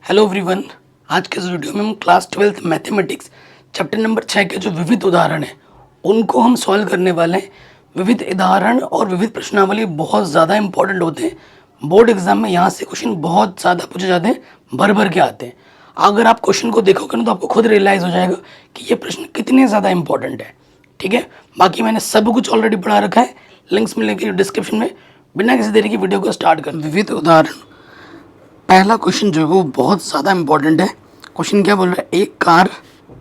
Hello everyone. आज के इस वीडियो में हम class 12th mathematics chapter number 6 के जो विविध उदाहरण हैं उनको हम सॉल्व करने वाले हैं। विविध उदाहरण और विविध प्रश्नावली बहुत ज़्यादा इंपॉर्टेंट होते हैं। बोर्ड एग्जाम में यहाँ से क्वेश्चन बहुत ज़्यादा पूछे जाते हैं, भर भर के आते हैं। अगर आप क्वेश्चन को देखोगे ना तो आपको खुद रियलाइज़ हो जाएगा कि ये प्रश्न कितने ज़्यादा इंपॉर्टेंट है। ठीक है, बाकी मैंने सब कुछ ऑलरेडी पढ़ा रखा है, लिंक्स मिलेंगे डिस्क्रिप्शन में। बिना किसी देरी की वीडियो को स्टार्ट कर। विविध उदाहरण पहला क्वेश्चन जो है वो बहुत ज़्यादा इंपॉर्टेंट है। क्वेश्चन क्या बोल रहा है, एक कार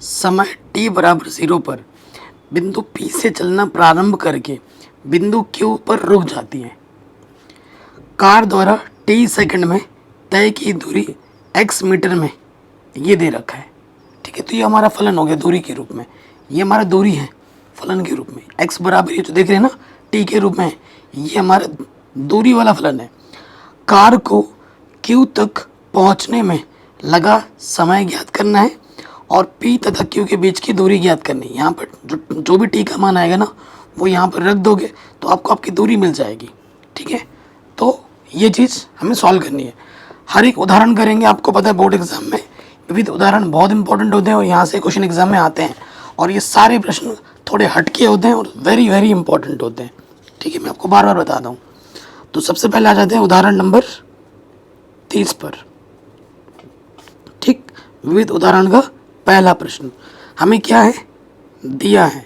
समय t बराबर 0 पर बिंदु P से चलना प्रारंभ करके बिंदु Q पर रुक जाती है। कार द्वारा t सेकंड में तय की दूरी x मीटर में ये दे रखा है। ठीक है, तो ये हमारा फलन हो गया दूरी के रूप में। ये हमारा दूरी है फलन के रूप में। x बराबर ये जो देख रहे हैं ना t के रूप में, ये हमारा दूरी वाला फलन है। कार को Q तक पहुंचने में लगा समय ज्ञात करना है और P तथा Q के बीच की दूरी ज्ञात करनी है। यहाँ पर जो भी T का मान आएगा ना वो यहाँ पर रख दोगे तो आपको आपकी दूरी मिल जाएगी। ठीक है, तो ये चीज़ हमें सॉल्व करनी है। हर एक उदाहरण करेंगे। आपको पता है बोर्ड एग्जाम में विविध उदाहरण बहुत इंपॉर्टेंट होते हैं और यहाँ से क्वेश्चन एग्जाम में आते हैं और ये सारे प्रश्न थोड़े हटके होते हैं और वेरी वेरी इंपॉर्टेंट होते हैं। ठीक है, मैं आपको बार बार बताता हूँ। तो सबसे पहले आ जाते हैं उदाहरण नंबर 30 पर। ठीक, विविध उदाहरण का पहला प्रश्न हमें क्या है दिया है,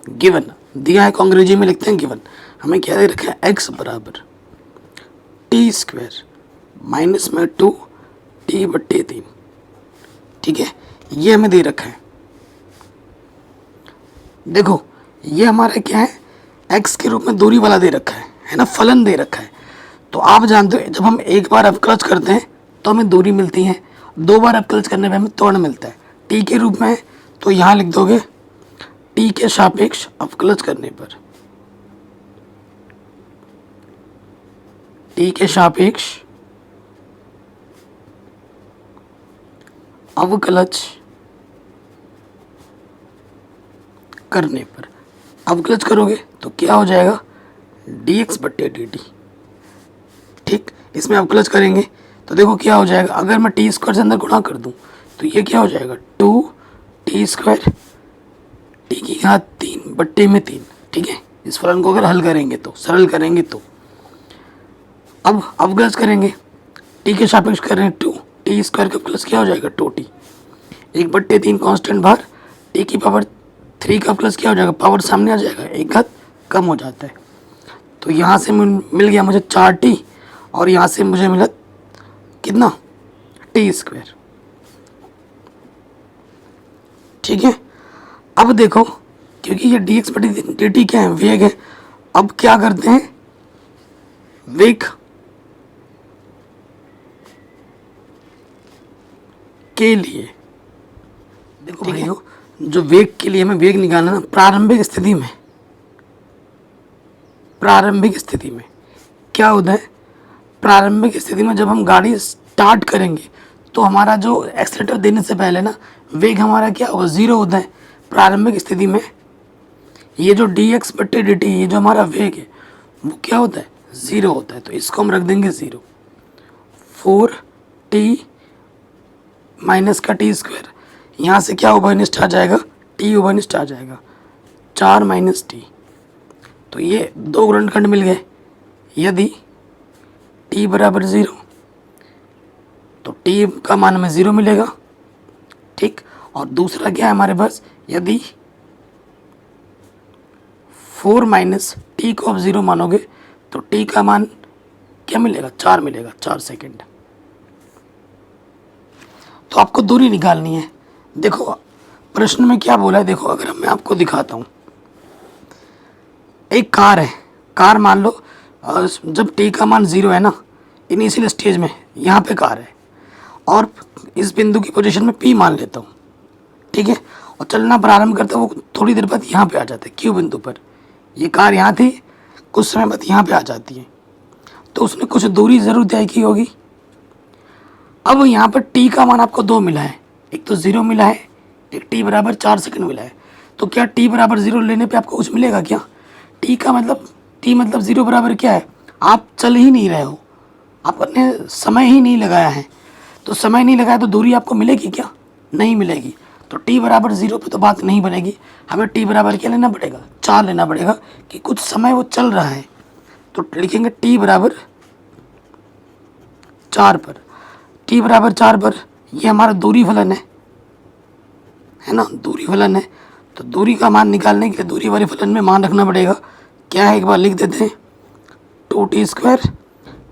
गिवन दिया है, को अंग्रेजी में लिखते हैं गिवन। हमें क्या दे रखा है, x बराबर टी स्क्वायर माइनस में 2t/3। ठीक है, ये हमें दे रखा है। देखो ये हमारा क्या है, x के रूप में दूरी वाला दे रखा है ना, फलन दे रखा है। तो आप जानते हो जब हम एक बार अवकलज करते हैं तो हमें दूरी मिलती है, दो बार अवकलज करने पे हमें त्वरण मिलता है। टी के रूप में है तो यहाँ लिख दोगे टी के सापेक्ष अवकलज करने पर, टी के सापेक्ष अवकलज करने पर अवकलज करोगे तो क्या हो जाएगा, dx/dt। ठीक, इसमें अवकलज करेंगे तो देखो क्या हो जाएगा, अगर मैं टी स्क्वायर से अंदर गुणा कर दूं तो ये क्या हो जाएगा 2t², टी की घात 3/3। ठीक है, इस फलन को अगर हल करेंगे तो सरल करेंगे तो अब अवकलज करेंगे, टी के सापेक्ष कर रहे हैं 2, टी स्क्वायर का प्लस क्या हो जाएगा 2t, 1/3 कांस्टेंट भार, टी की पावर 3 का प्लस क्या हो जाएगा, पावर सामने आ जाएगा, एक घात कम हो जाता है। तो यहाँ से मिल गया मुझे 4t और यहाँ से मुझे मिला कितना, t²। ठीक है, अब देखो क्योंकि ये dx/dt क्या है, वेग है। अब क्या करते हैं, वेग के लिए देखो भाइयों, जो वेग के लिए हमें वेग निकालना ना, प्रारंभिक स्थिति में क्या होता है, प्रारंभिक स्थिति में जब हम गाड़ी स्टार्ट करेंगे तो हमारा जो एक्सीलरेटर देने से पहले ना वेग हमारा क्या होगा, 0 होता है। प्रारंभिक स्थिति में ये जो dx/dt ये जो हमारा वेग है वो क्या होता है, 0 होता है। तो इसको हम रख देंगे 0। 4t माइनस का t², यहाँ से क्या उभयनिष्ठ आ जाएगा, t उभयनिष्ठ आ जाएगा, 4 - t। तो ये दो गुणनखंड मिल गए। यदि t बराबर 0 तो t का मान हमें 0 मिलेगा। ठीक, और दूसरा क्या है हमारे पास, यदि 4 - t को आप 0 मानोगे तो t का मान क्या मिलेगा, 4 मिलेगा, 4 सेकेंड। तो आपको दूरी निकालनी है। देखो प्रश्न में क्या बोला है, देखो अगर मैं आपको दिखाता हूँ, एक कार है, कार मान लो जब t का मान 0 है ना, इनिशियल स्टेज में यहाँ पे कार है और इस बिंदु की पोजीशन में p मान लेता हूँ। ठीक है, और चलना प्रारंभ करता है, वो थोड़ी देर बाद यहाँ पे आ जाता है Q बिंदु पर। ये कार यहाँ थी, कुछ समय बाद यहाँ पे आ जाती है, तो उसने कुछ दूरी ज़रूर तय की होगी। अब यहाँ पर t का मान आपको 2 मिला है, एक तो 0 मिला है, एक t बराबर 4 सेकंड मिला है। तो क्या t बराबर 0 लेने पे आपको कुछ मिलेगा क्या, t मतलब 0 बराबर क्या है, आप चल ही नहीं रहे हो, आपने समय ही नहीं लगाया है, तो समय नहीं लगाया तो दूरी आपको मिलेगी क्या? नहीं मिलेगी। तो t बराबर 0 पे तो बात नहीं बनेगी। हमें t बराबर क्या लेना पड़ेगा? 4 लेना पड़ेगा कि कुछ समय वो चल रहा है। तो लिखेंगे t बराबर 4 पर। t बराबर 4 पर ये हमारा दूरी फलन है ना, दूरी फलन है। तो दूरी का मान निकालने के लिए दूरी वाले फलन में मान रखना पड़ेगा। क्या है एक बार लिख देते हैं, 2t²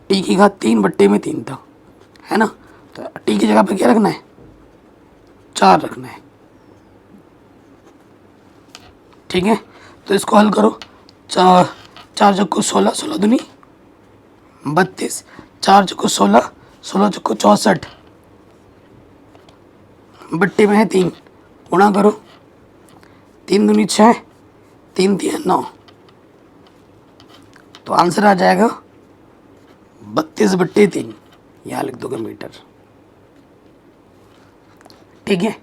टी की घात 3/3 था, है ना। तो टी की जगह पे क्या रखना है? 4 रखना है। ठीक है, तो इसको हल करो। 4 चौको 16, 16 दूनी 32, 4 चौको 16, 16 चौको 64, बट्टे में है 3, गुणा करो। 3 दूनी 6, 3 3 9, तो आंसर आ जाएगा 32/3, यहाँ लिख दोगे मीटर। ठीक है,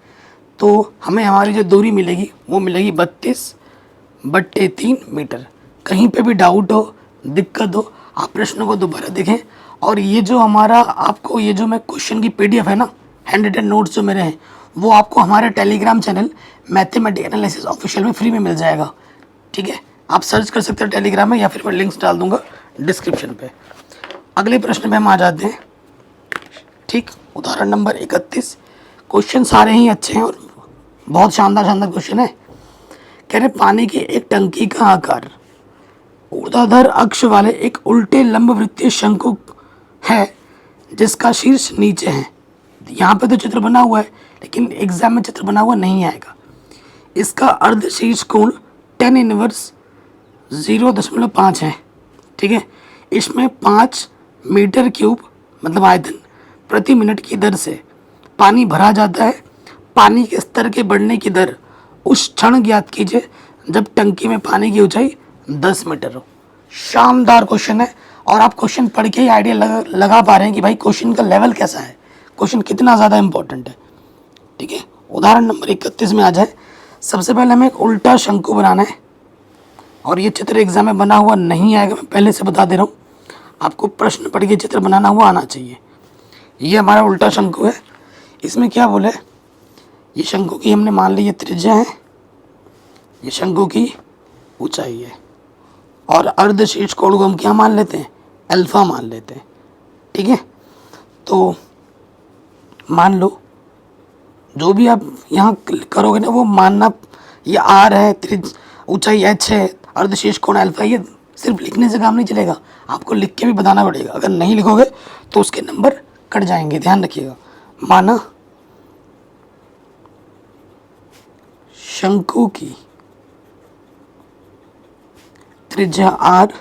तो हमें हमारी जो दूरी मिलेगी वो मिलेगी 32/3 मीटर। कहीं पे भी डाउट हो, दिक्कत हो, आप प्रश्न को दोबारा देखें। और ये जो हमारा आपको ये जो मैं क्वेश्चन की PDF है ना, हैंड रिटन नोट्स जो मेरे हैं, वो आपको हमारे Telegram channel mathematics analysis official में फ्री में मिल जाएगा। ठीक है, आप सर्च कर सकते हैं टेलीग्राम में, या फिर मैं लिंक्स डाल दूंगा डिस्क्रिप्शन पे। अगले प्रश्न पे हम आ जाते हैं। ठीक, उदाहरण नंबर 31। क्वेश्चन सारे ही अच्छे हैं और बहुत शानदार शानदार क्वेश्चन है। कह रहे पानी की एक टंकी का आकार ऊर्ध्वाधर अक्ष वाले एक उल्टे लंबवृत्तीय शंकु है जिसका शीर्ष नीचे है। यहाँ पे तो चित्र बना हुआ है, लेकिन एग्जाम में चित्र बना हुआ नहीं आएगा। इसका अर्ध शीर्ष कोण tan इनवर्स 0.5 है। ठीक है, इसमें 5 मीटर क्यूब मतलब आयतन प्रति मिनट की दर से पानी भरा जाता है। पानी के स्तर के बढ़ने की दर उस क्षण ज्ञात कीजिए जब टंकी में पानी की ऊंचाई 10 मीटर हो। शानदार क्वेश्चन है, और आप क्वेश्चन पढ़ के ही आइडिया लगा पा रहे हैं कि भाई क्वेश्चन का लेवल कैसा है, क्वेश्चन कितना ज़्यादा इंपॉर्टेंट है। ठीक है, उदाहरण नंबर 31 में आ जाए। सबसे पहले हमें एक उल्टा शंकु बनाना है, और ये चित्र एग्जाम में बना हुआ नहीं आएगा, मैं पहले से बता दे रहा हूँ। आपको प्रश्न पढ़ के चित्र बनाना हुआ आना चाहिए। ये हमारा उल्टा शंकु है। इसमें क्या बोले, ये शंकु की हमने मान ली ये त्रिज्या है, ये शंकु की ऊंचाई है, और अर्ध शीर्ष कोण को हम क्या मान लेते हैं? अल्फा मान लेते हैं। ठीक है, तो मान लो जो भी आप यहाँ करोगे ना वो मानना, ये आर है, ऊंचाई h है, अर्ध शीर्ष कोण अल्फा। ये सिर्फ लिखने से काम नहीं चलेगा, आपको लिख के भी बताना पड़ेगा। अगर नहीं लिखोगे तो उसके नंबर कट जाएंगे, ध्यान रखिएगा। माना शंकु की त्रिज्या r,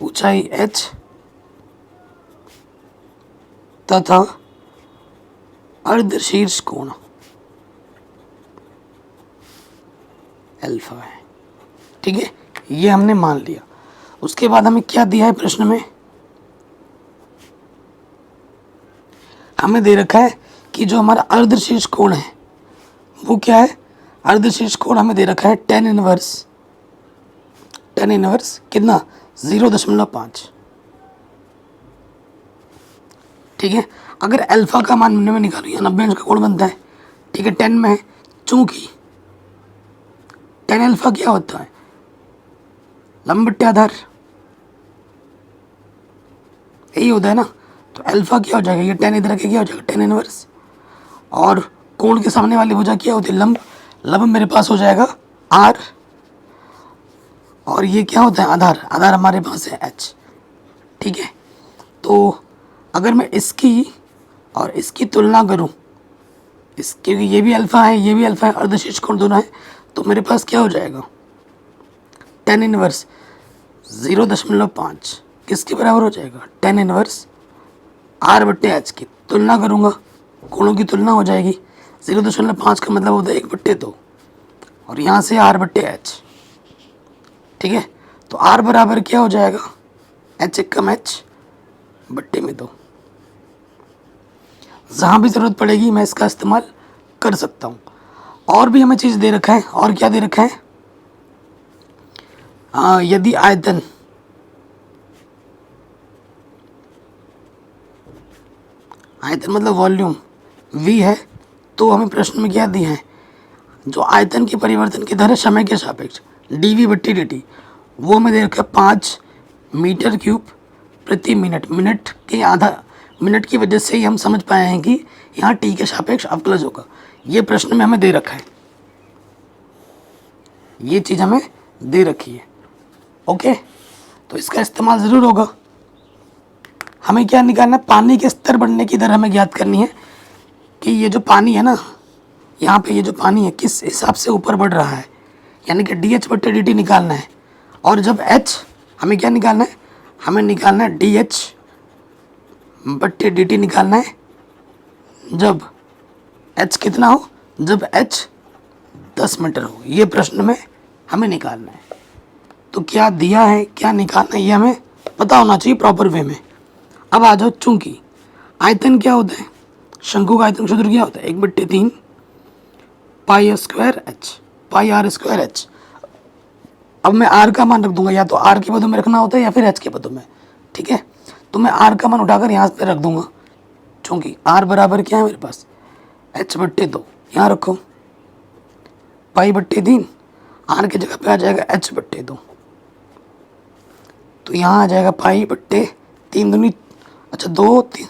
ऊंचाई h तथा अर्ध शीर्ष कोण अल्फा है। ठीक है, ये हमने मान लिया। उसके बाद हमें क्या दिया है प्रश्न में? हमें दे रखा है कि जो हमारा अर्ध शीर्ष कोण है वो क्या है? अर्ध शीर्ष कोण हमें दे रखा है tan इनवर्स कितना? 0.5। ठीक है, अगर अल्फा का मान मैं निकालूँ, या 90 अंश का कोण बनता है। ठीक है, 10 में है, चूंकि tan अल्फा क्या होता है? लंब बट्टे आधार, यही होता है ना। तो अल्फा क्या हो जाएगा? ये tan इधर के क्या हो जाएगा? tan inverse. और कोण के सामने वाली भुजा क्या होती है? लंब। लंब मेरे पास हो जाएगा r, और ये क्या होता है? आधार। आधार हमारे पास है h। ठीक है, तो अगर मैं इसकी और इसकी तुलना करूं, क्योंकि ये भी अल्फा है, ये भी अल्फा है, अर्ध शीर्ष कोण दोनों है, तो मेरे पास क्या हो जाएगा? tan इनवर्स 0.5 किसके बराबर हो जाएगा? tan इनवर्स r/h की तुलना करूंगा, कोणों की तुलना हो जाएगी। 0.5 का मतलब होता है 1/2, और यहाँ से r/h। ठीक है, तो r बराबर क्या हो जाएगा? h कम h बट्टे में 2। जहाँ भी ज़रूरत पड़ेगी मैं इसका इस्तेमाल कर सकता हूँ। और भी हमें चीज़ दे रखा है, और क्या दे रखा है? यदि आयतन आयतन मतलब वॉल्यूम v है, तो हमें प्रश्न में क्या दिया है, जो आयतन की परिवर्तन की दर है समय के सापेक्ष dv/dt, वो हमें दे रखा है 5 मीटर क्यूब प्रति मिनट। मिनट की वजह से ही हम समझ पाए हैं कि यहाँ t के सापेक्ष अवकलज होगा। ये प्रश्न में हमें दे रखा है, ये चीज़ हमें दे रखी है। ओके, तो इसका इस्तेमाल ज़रूर होगा। हमें क्या निकालना है, पानी के स्तर बढ़ने की दर हमें ज्ञात करनी है कि ये जो पानी है ना, यहाँ पे ये जो पानी है किस हिसाब से ऊपर बढ़ रहा है, यानी कि dh/dt निकालना है। और जब h, हमें क्या निकालना है, हमें निकालना है dh/dt निकालना है जब h कितना हो, जब h 10 मीटर हो। ये प्रश्न में हमें निकालना है। तो क्या दिया है, क्या निकालना है, ये हमें पता होना चाहिए प्रॉपर वे में। अब आ जाओ, चूंकि आयतन क्या होता है, शंकु का आयतन सूत्र क्या होता है, 1/3 पाई आर स्क्वायर एच। अब मैं आर का मान रख दूंगा, या तो आर के पदों में रखना होता है या फिर एच के पदों में, ठीक है। तो मैं आर का मान उठाकर यहाँ पे रख दूंगा, चूंकि आर बराबर क्या है मेरे पास, h/2, यहाँ रखो पाई/3, आर की जगह पे आ जाएगा h/2, तो यहाँ आ जाएगा पाई/3 दूनी, अच्छा 2 3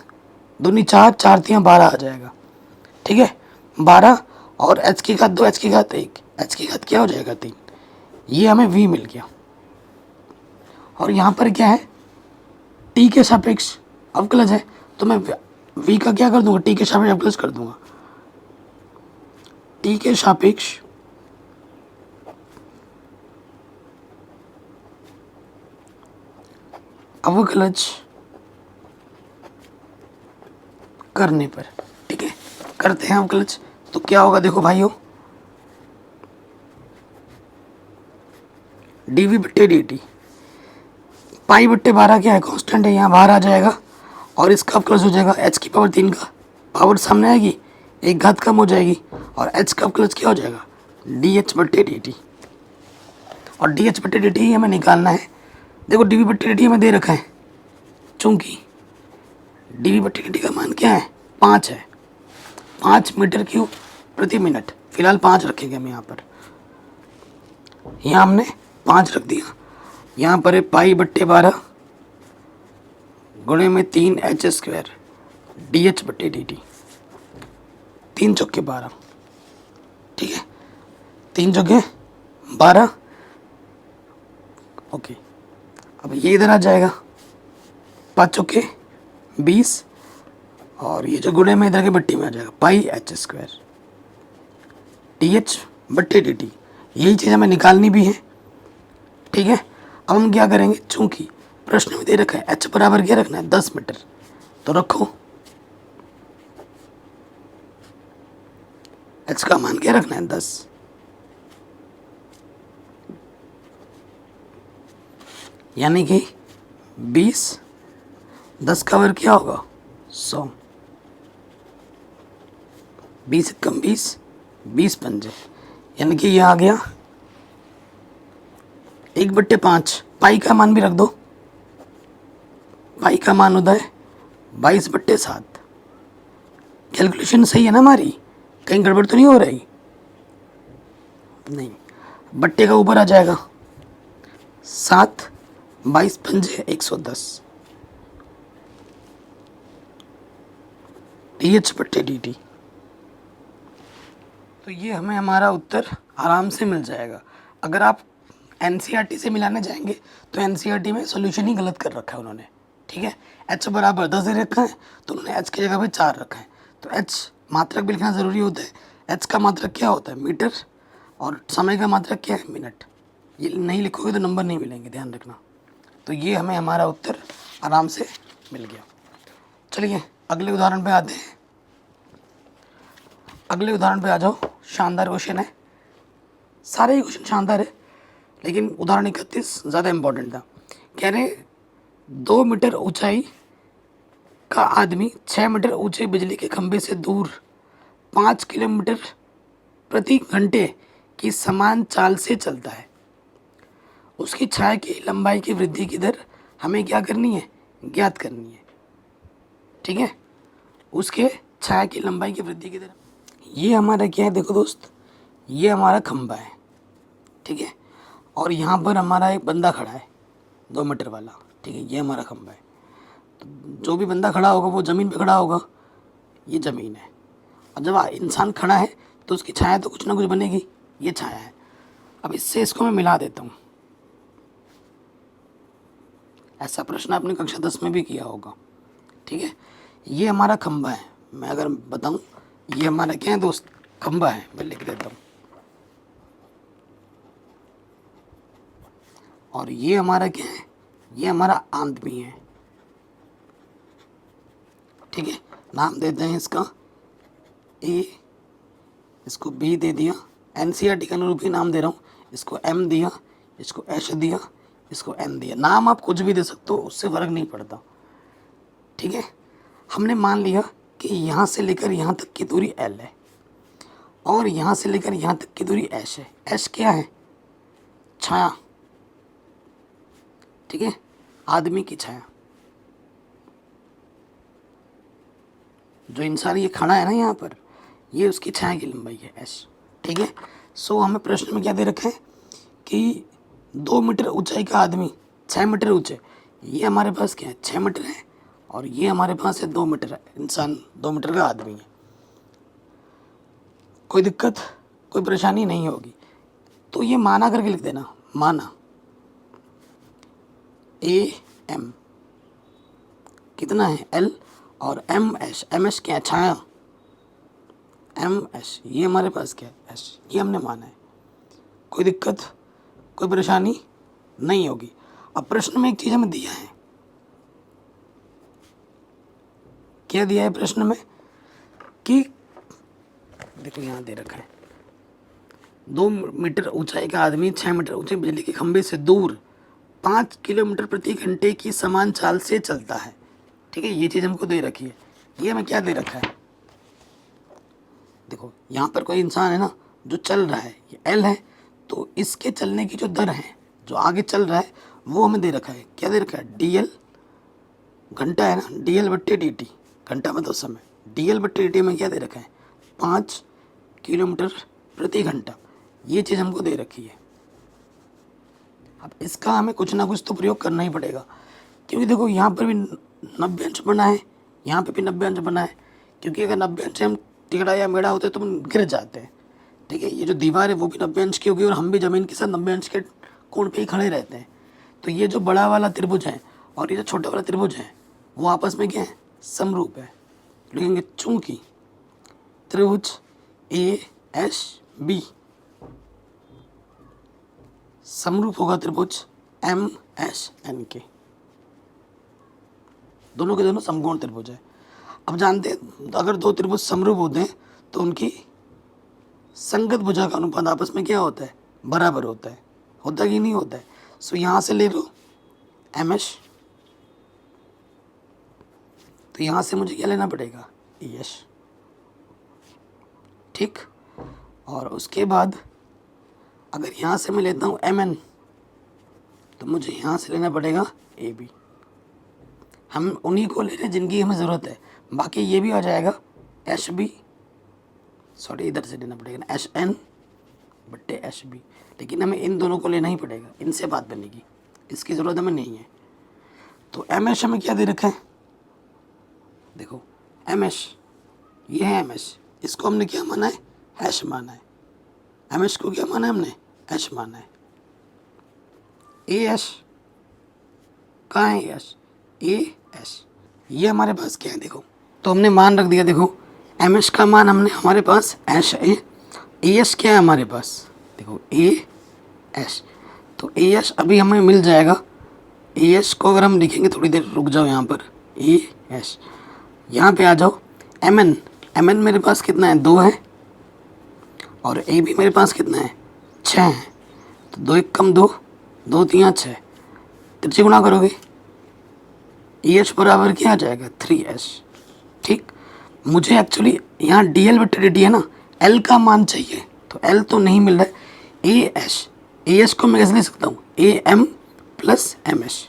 दूनी 4, 4 3 12 आ जाएगा, ठीक है 12, और h की घात 2, h की घात 1, h की घात क्या हो जाएगा 3। ये हमें v मिल गया। और यहाँ पर क्या है, t के सापेक्ष अवकलज है, तो मैं v का क्या कर दूंगा, t के सापेक्ष अवकलज कर दूंगा। t के सापेक्ष अवकलज करने पर, ठीक है, करते हैं अवकलज। तो क्या होगा, देखो भाइयों, dv/dt पाई/12 क्या है, कांस्टेंट है, यहाँ बाहर आ जाएगा, और इसका अवकलज हो जाएगा h की पावर 3 का, पावर सामने आएगी, एक घात कम हो जाएगी, और h का अवकलज क्या हो जाएगा, dh/dt। और dh/dt ही हमें निकालना है। देखो dv/dt हमें दे रखा है, चूंकि dv/dt का मान क्या है, 5 है, 5 मीटर क्यूब प्रति मिनट। फिलहाल 5 रखेंगे हम यहाँ पर, यहाँ हमने 5 रख दिया। यहाँ पर है पाई/12 गुणे में 3h² dh/dt, 3 चौके 12, ठीक है, 3 चौके 12, ओके। अब ये इधर आ जाएगा, 5 चौके 20, और ये जो गुणे में इधर के बट्टी में आ जाएगा पाई/h² dh/dt। यही चीज़ हमें निकालनी भी है, ठीक है। अब हम क्या करेंगे, चूंकि प्रश्न में दे रखा है h बराबर क्या रखना है, 10 मीटर, तो रखो h का मान क्या रखना है, 10। यानी कि 20, 10 का वर्ग क्या होगा, 100, 20 कम 20, 20 पंजे, यानी कि ये आ गया 1/5। पाई का मान भी रख दो, पाई का मान होता है 22/7। कैलकुलेशन सही है ना हमारी, कहीं गड़बड़ तो नहीं हो रही, नहीं, बट्टे का ऊपर आ जाएगा 7, 22 पंजे 110 dh/dt। तो ये हमें हमारा उत्तर आराम से मिल जाएगा। अगर आप एनसीईआरटी से मिलाने जाएंगे तो एनसीईआरटी में सॉल्यूशन ही गलत कर रखा है उन्होंने, ठीक है। h बराबर 10 दे रखा है, तो उन्होंने h की जगह पे 4 रखा है। तो h मात्रक भी लिखना ज़रूरी होता है। h का मात्रक क्या होता है, मीटर, और समय का मात्रक क्या है, मिनट। ये नहीं लिखोगे तो नंबर नहीं मिलेंगे, ध्यान रखना। तो ये हमें हमारा उत्तर आराम से मिल गया। चलिए अगले उदाहरण पे आते हैं। अगले उदाहरण पे आ जाओ। शानदार क्वेश्चन है, सारे ही क्वेश्चन शानदार है, लेकिन उदाहरण 31 ज़्यादा इम्पोर्टेंट था। कह रहे 2 मीटर ऊंचाई का आदमी 6 मीटर ऊंचे बिजली के खंभे से दूर 5 किलोमीटर प्रति घंटे की समान चाल से चलता है। उसकी छाया की लंबाई की वृद्धि की दर हमें क्या करनी है, ज्ञात करनी है, ठीक है, उसके छाया की लंबाई की वृद्धि की तरह। ये हमारा क्या है, देखो दोस्त, ये हमारा खंभा है, ठीक है, और यहाँ पर हमारा एक बंदा खड़ा है 2 मीटर वाला, ठीक है, ये हमारा खंभा है। तो जो भी बंदा खड़ा होगा वो ज़मीन पे खड़ा होगा, ये ज़मीन है। और जब इंसान खड़ा है तो उसकी छाया तो कुछ ना कुछ बनेगी, ये छाया है। अब इससे इसको मैं मिला देता हूँ। ऐसा प्रश्न आपने कक्षा 10 में भी किया होगा, ठीक है। ये हमारा खंभा है, मैं अगर बताऊँ ये हमारा क्या है दोस्त, खंभा है, मैं लिख देता हूँ। और ये हमारा क्या है, ये हमारा आदमी है, ठीक है। नाम देते हैं इसका ए, इसको बी दे दिया, एनसीईआरटी के अनुरूप ही नाम दे रहा हूँ। इसको एम दिया, इसको एच दिया, इसको एन दिया। नाम आप कुछ भी दे सकते हो, उससे फ़र्क नहीं पड़ता, ठीक है। हमने मान लिया कि यहाँ से लेकर यहाँ तक की दूरी एल है और यहाँ से लेकर यहाँ तक की दूरी एच है। एच क्या है, छाया, ठीक है, आदमी की छाया। जो इंसान ये खड़ा है ना यहाँ पर, ये उसकी छाया की लंबाई है एच, ठीक है। सो हमें प्रश्न में क्या दे रखा है कि 2 मीटर ऊंचाई का आदमी 6 मीटर ऊंचे, ये हमारे पास क्या है 6 मीटर है, और ये हमारे पास है 2 मीटर है, इंसान 2 मीटर का आदमी है। कोई दिक्कत, कोई परेशानी नहीं होगी। तो ये माना करके लिख देना, माना ए एम कितना है एल, और एम एच क्या है, छाया, एम एच ये हमारे पास क्या है एच, ये हमने माना है। कोई दिक्कत, कोई परेशानी नहीं होगी। अब प्रश्न में एक चीज़ हमें दिया है, क्या दिया है प्रश्न में कि देखो यहाँ दे रखा है 2 मीटर ऊंचाई का आदमी 6 मीटर ऊंचे बिजली के खंभे से दूर 5 किलोमीटर प्रति घंटे की समान चाल से चलता है, ठीक है। ये चीज़ हमको दे रखी है। ये हमें क्या दे रखा है, देखो यहाँ पर कोई इंसान है ना जो चल रहा है, ये एल है, तो इसके चलने की जो दर है, जो आगे चल रहा है, वो हमें दे रखा है। क्या दे रखा है, डी एल, घंटा है ना, डी एल बट्टे डी टी, घंटा मतलब समय, डी एल बट्टे डी टी में क्या दे रखा है 5 किलोमीटर प्रति घंटा। ये चीज़ हमको दे रखी है। अब इसका हमें कुछ ना कुछ तो प्रयोग करना ही पड़ेगा, क्योंकि देखो यहाँ पर भी 90 अंश बना है, यहाँ पे भी 90 अंश बना है, क्योंकि अगर 90 अंश से हम टिकड़ा या मेढ़ा होते तो हम गिर जाते हैं, ठीक है। ये जो दीवार है वो भी 90 अंश की होगी और हम भी ज़मीन के साथ 90 अंश के कोण पे ही खड़े रहते हैं। तो ये जो बड़ा वाला त्रिभुज है और ये जो छोटा वाला त्रिभुज है वो आपस में क्या है, समरूप है। लिखेंगे चूंकि त्रिभुज ए एस बी समरूप होगा त्रिभुज एम एस एन के, दोनों के दोनों समकोण त्रिभुज है। अब जानते हैं अगर 2 त्रिभुज समरूप होते हैं तो उनकी संगत भुजा का अनुपात आपस में क्या होता है, बराबर होता है, होता कि नहीं होता है। सो यहाँ से ले लो एम एस, तो यहाँ से मुझे क्या लेना पड़ेगा ई एस, ठीक। और उसके बाद अगर यहाँ से मैं लेता हूँ एम एन, तो मुझे यहाँ से लेना पड़ेगा ए बी। हम उन्हीं को ले रहे हैं जिनकी हमें ज़रूरत है, बाकी ये भी आ जाएगा एच बी, सॉरी इधर से लेना पड़ेगा ना एच एन बट्टे एच बी, लेकिन हमें इन दोनों को लेना ही पड़ेगा, इनसे बात बनेगी, इसकी ज़रूरत हमें नहीं है। तो एम एच हमें क्या दे रखा है, देखो एम एच, ये है एम एच, इसको हमने क्या माना है, एच माना है। एम एच को क्या माना है हमने, एच माना है। ए एच कहाँ है, एच ए एच, ये हमारे पास क्या है, देखो तो हमने मान रख दिया। देखो एम एच का मान हमने हमारे पास एच है, ए एच क्या है हमारे पास, देखो ए एच, तो ए एच अभी हमें मिल जाएगा। ए एच को अगर हम लिखेंगे, थोड़ी देर रुक जाओ यहाँ पर, ए एच, यहाँ पे आ जाओ। एम एन, एम एन मेरे पास कितना है 2 है, और ए भी मेरे पास कितना है 6 है, तो 2 1 कम 2, 2 3 6, त्रिज्या गुणा करोगे ई एच बराबर क्या आ जाएगा 3h, ठीक। मुझे एक्चुअली यहाँ डी एल बटे डी टी है ना, एल का मान चाहिए, तो एल तो नहीं मिल रहा है। ए एच को मैं कैसे लिख सकता हूँ, A M plus M H,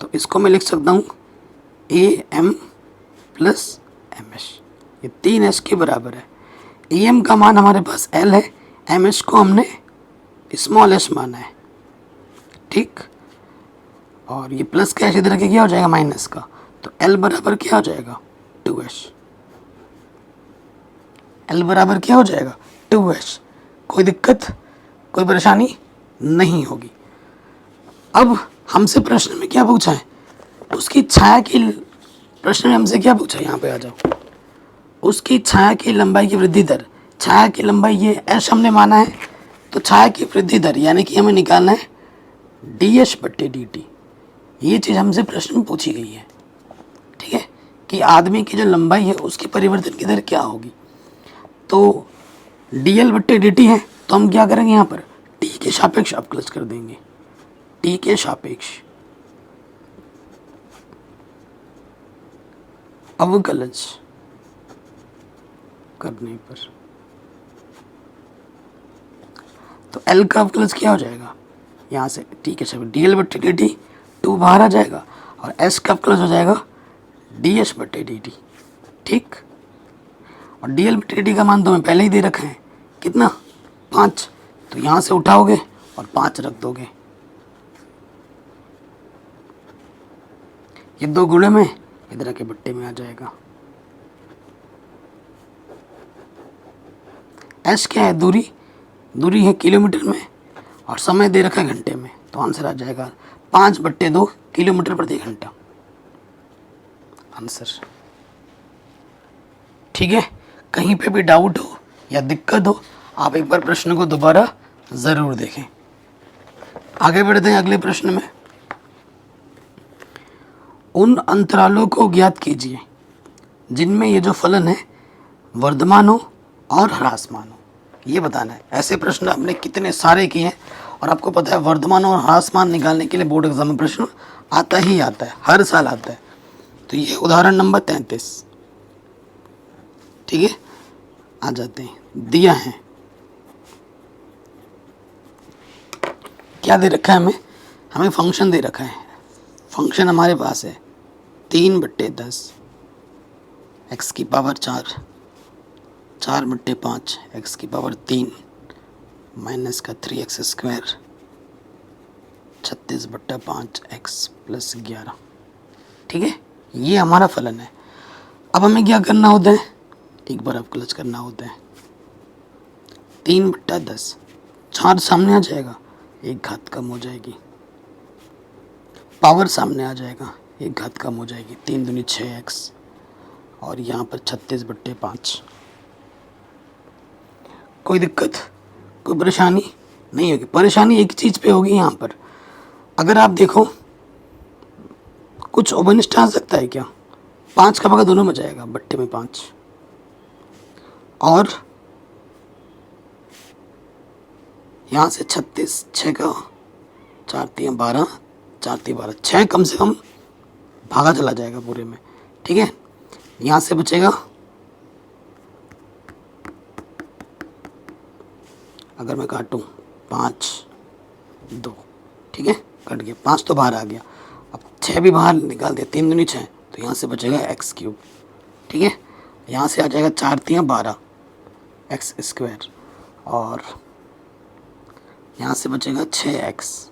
तो इसको मैं लिख सकता हूँ A M plus M H, ये 3h के बराबर है। ई एम का मान हमारे पास L है, एम एच को हमने स्मॉल एच माना है, ठीक। और ये प्लस का एच इधर के क्या हो जाएगा माइनस का, तो L बराबर क्या हो जाएगा 2h। L बराबर क्या हो जाएगा 2h। कोई दिक्कत, कोई परेशानी नहीं होगी। अब हमसे प्रश्न में क्या पूछा है, उसकी छाया की, प्रश्न में हमसे क्या पूछा है, यहाँ पे आ जाओ, उसकी छाया की लंबाई की वृद्धि दर, छाया की लंबाई ये h हमने माना है, तो छाया की वृद्धि दर यानी कि हमें निकालना है dh/dt। ये चीज़ हमसे प्रश्न में पूछी गई है, ठीक है, कि आदमी की जो लंबाई है उसकी परिवर्तन की दर क्या होगी। तो dl/dt है, तो हम क्या करेंगे, यहाँ पर t के सापेक्ष अवकलज कर देंगे, t के सापेक्ष अवकलज करने पर, तो L का अवकलज क्या हो जाएगा, यहाँ से t के सापेक्ष dl/dt, 2 बाहर आ जाएगा, और s का अवकलज हो जाएगा dh/dt, ठीक। और dl/dt का मान तो हमें पहले ही दे रखा है, कितना 5, तो यहाँ से उठाओगे और 5 रख दोगे, ये 2 गुणे में इधर के बट्टे में आ जाएगा। एस क्या है, दूरी, दूरी है किलोमीटर में, और समय दे रखा है घंटे में, तो आंसर आ जाएगा 5/2 किलोमीटर प्रति घंटा, आंसर, ठीक है। कहीं पे भी डाउट हो या दिक्कत हो, आप एक बार प्रश्न को दोबारा ज़रूर देखें। आगे बढ़ते हैं अगले प्रश्न में। उन अंतरालों को ज्ञात कीजिए जिनमें ये जो फलन है वर्धमान हो और ह्रासमान हो, ये बताना है। ऐसे प्रश्न आपने कितने सारे किए हैं, और आपको पता है वर्धमान और ह्रासमान निकालने के लिए बोर्ड एग्जाम में प्रश्न आता ही आता है, हर साल आता है। तो ये उदाहरण नंबर 33, ठीक है, आ जाते हैं, दिया है, क्या दे रखा है, हमें फंक्शन दे रखा है। फंक्शन हमारे पास है 3/10 x की पावर 4, 4/5 x की पावर 3 माइनस का 3x², 36/5 x प्लस 11, ठीक है, ये हमारा फलन है। अब हमें क्या करना होता है, एक बार अवकलज करना होता है। 3/10, 4 सामने आ जाएगा, एक घात कम हो जाएगी, पावर सामने आ जाएगा, एक घात कम हो जाएगी, 3 दूनी 6x, और यहाँ पर 36/5। कोई दिक्कत, कोई परेशानी नहीं होगी। परेशानी एक चीज़ पे होगी, यहाँ पर अगर आप देखो कुछ ओबनिस्ट आ सकता है क्या, 5 का भागा दोनों में जाएगा, बट्टे में 5, और यहाँ से 36, 6 का 4 3 12, 4 3 12, 6 कम से कम भागा चला जाएगा पूरे में, ठीक है। यहाँ से बचेगा, अगर मैं काटूँ 5 2, ठीक है, कट गया, 5 तो बाहर आ गया, अब 6 भी बाहर निकाल दिया, 3 दूनी 6, तो यहाँ से बचेगा x³, ठीक है। यहाँ से आ जाएगा 4 3 12 x², और यहाँ से बचेगा 6x,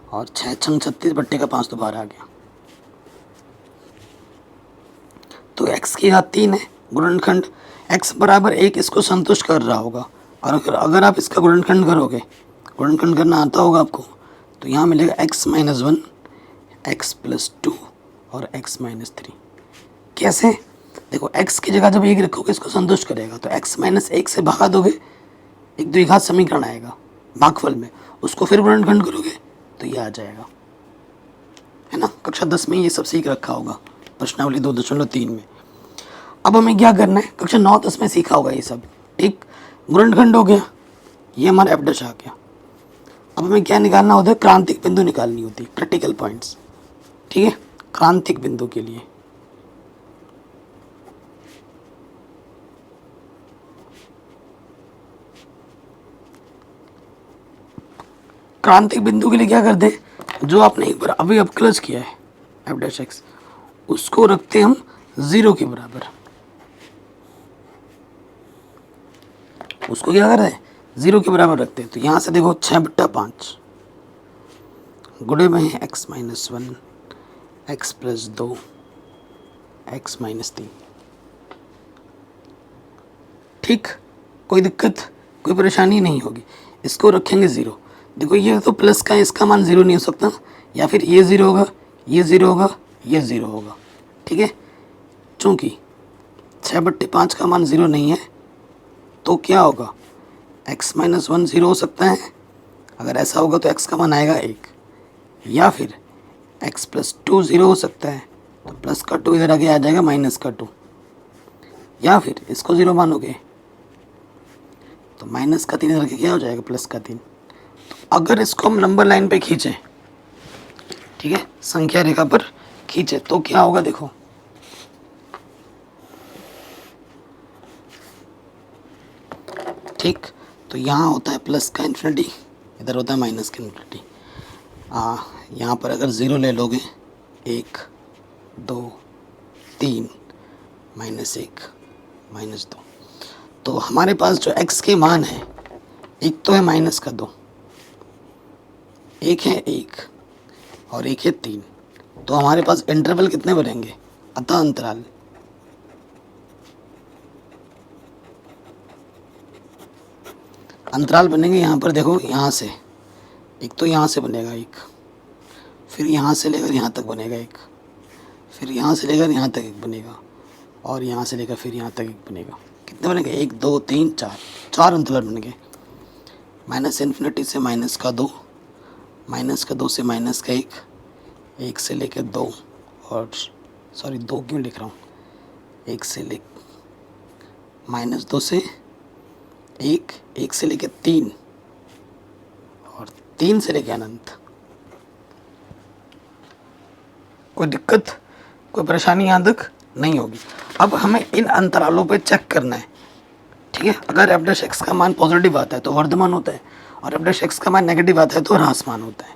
और 6 छंग 36/5 तो बाहर आ गया, तो x की घात 3 है, गुणनखंड x बराबर 1 इसको संतुष्ट कर रहा होगा। और अगर आप इसका गुणनखंड करोगे, गुणनखंड करना आता होगा आपको, तो यहाँ मिलेगा x-1, x + 2 और x-3। कैसे, देखो x की जगह जब 1 रखोगे इसको संतुष्ट करेगा, तो x-1 से भागा दोगे, एक द्विघात समीकरण आएगा भागफल में, उसको फिर गुणनखंड करोगे तो ये आ जाएगा, है ना। कक्षा 10 में ये सब सीख रखा होगा, प्रश्नावली 2.3 में। अब हमें क्या करना है, कक्षा 9-10 में सीखा होगा ये सब, ठीक। गुणनखंड हो गया, ये हमारा f' आ गया। अब हमें क्या निकालना होता है, क्रांतिक बिंदु निकालनी होती है, क्रिटिकल पॉइंट्स, ठीक है, क्रांतिक बिंदु के लिए। क्रांतिक बिंदु के लिए क्या करते हैं, जो आपने एक बार अभी अवकलज किया है f'(x), उसको रखते हम 0 के बराबर, उसको क्या कर रहे हैं 0 के बराबर रखते हैं। तो यहाँ से देखो 6/5 गुणे में है x-1, x+2, x-3। ठीक, कोई दिक्कत कोई परेशानी नहीं होगी। इसको रखेंगे 0। देखो ये तो प्लस का है, इसका मान 0 नहीं हो सकता, या फिर ये 0 होगा, ये 0 होगा, ये 0 होगा। ठीक है, चूँकि 6/5 का मान 0 नहीं है तो क्या होगा, x-1 0 हो सकता है। अगर ऐसा होगा तो x का मान आएगा 1, या फिर x+2 0 हो सकता है, तो प्लस का 2 इधर आगे आ जाएगा माइनस का 2, या फिर इसको 0 मानोगे तो माइनस का 3 इधर आगे क्या हो जाएगा प्लस का 3। तो अगर इसको हम नंबर लाइन पे खींचें, ठीक है, संख्या रेखा पर खींचे तो क्या होगा, देखो ठीक। तो यहाँ होता है प्लस का इन्फिनिटी, इधर होता है माइनस का इन्फिनिटी। यहाँ पर अगर 0 ले लोगे, 1 2 3 -1 -2, तो हमारे पास जो x के मान है, एक तो है माइनस का 2, एक है 1 और एक है 3। तो हमारे पास इंटरवल कितने बनेंगे, अतः अंतराल बनेंगे। यहाँ पर देखो, यहाँ से एक तो यहाँ से बनेगा एक, फिर यहाँ से लेकर यहाँ तक बनेगा एक, फिर यहाँ से लेकर यहाँ तक एक बनेगा, और यहाँ से लेकर फिर यहाँ तक एक बनेगा। कितने बनेंगे, 1 2 3 4 अंतराल बनेंगे। -∞ से -2, -2 से -1, 1 से लेकर 2, और सॉरी 2 क्यों लिख रहा हूँ, 1 से ले -2 से 1, 1 से लेकर 3, और 3 से लेकर अनंत। कोई दिक्कत कोई परेशानी यहाँ तक नहीं होगी। अब हमें इन अंतरालों पे चेक करना है, ठीक है। अगर f' का मान पॉजिटिव आता है तो वर्धमान होता है, और f' का मान नेगेटिव आता है तो ह्रासमान होता है,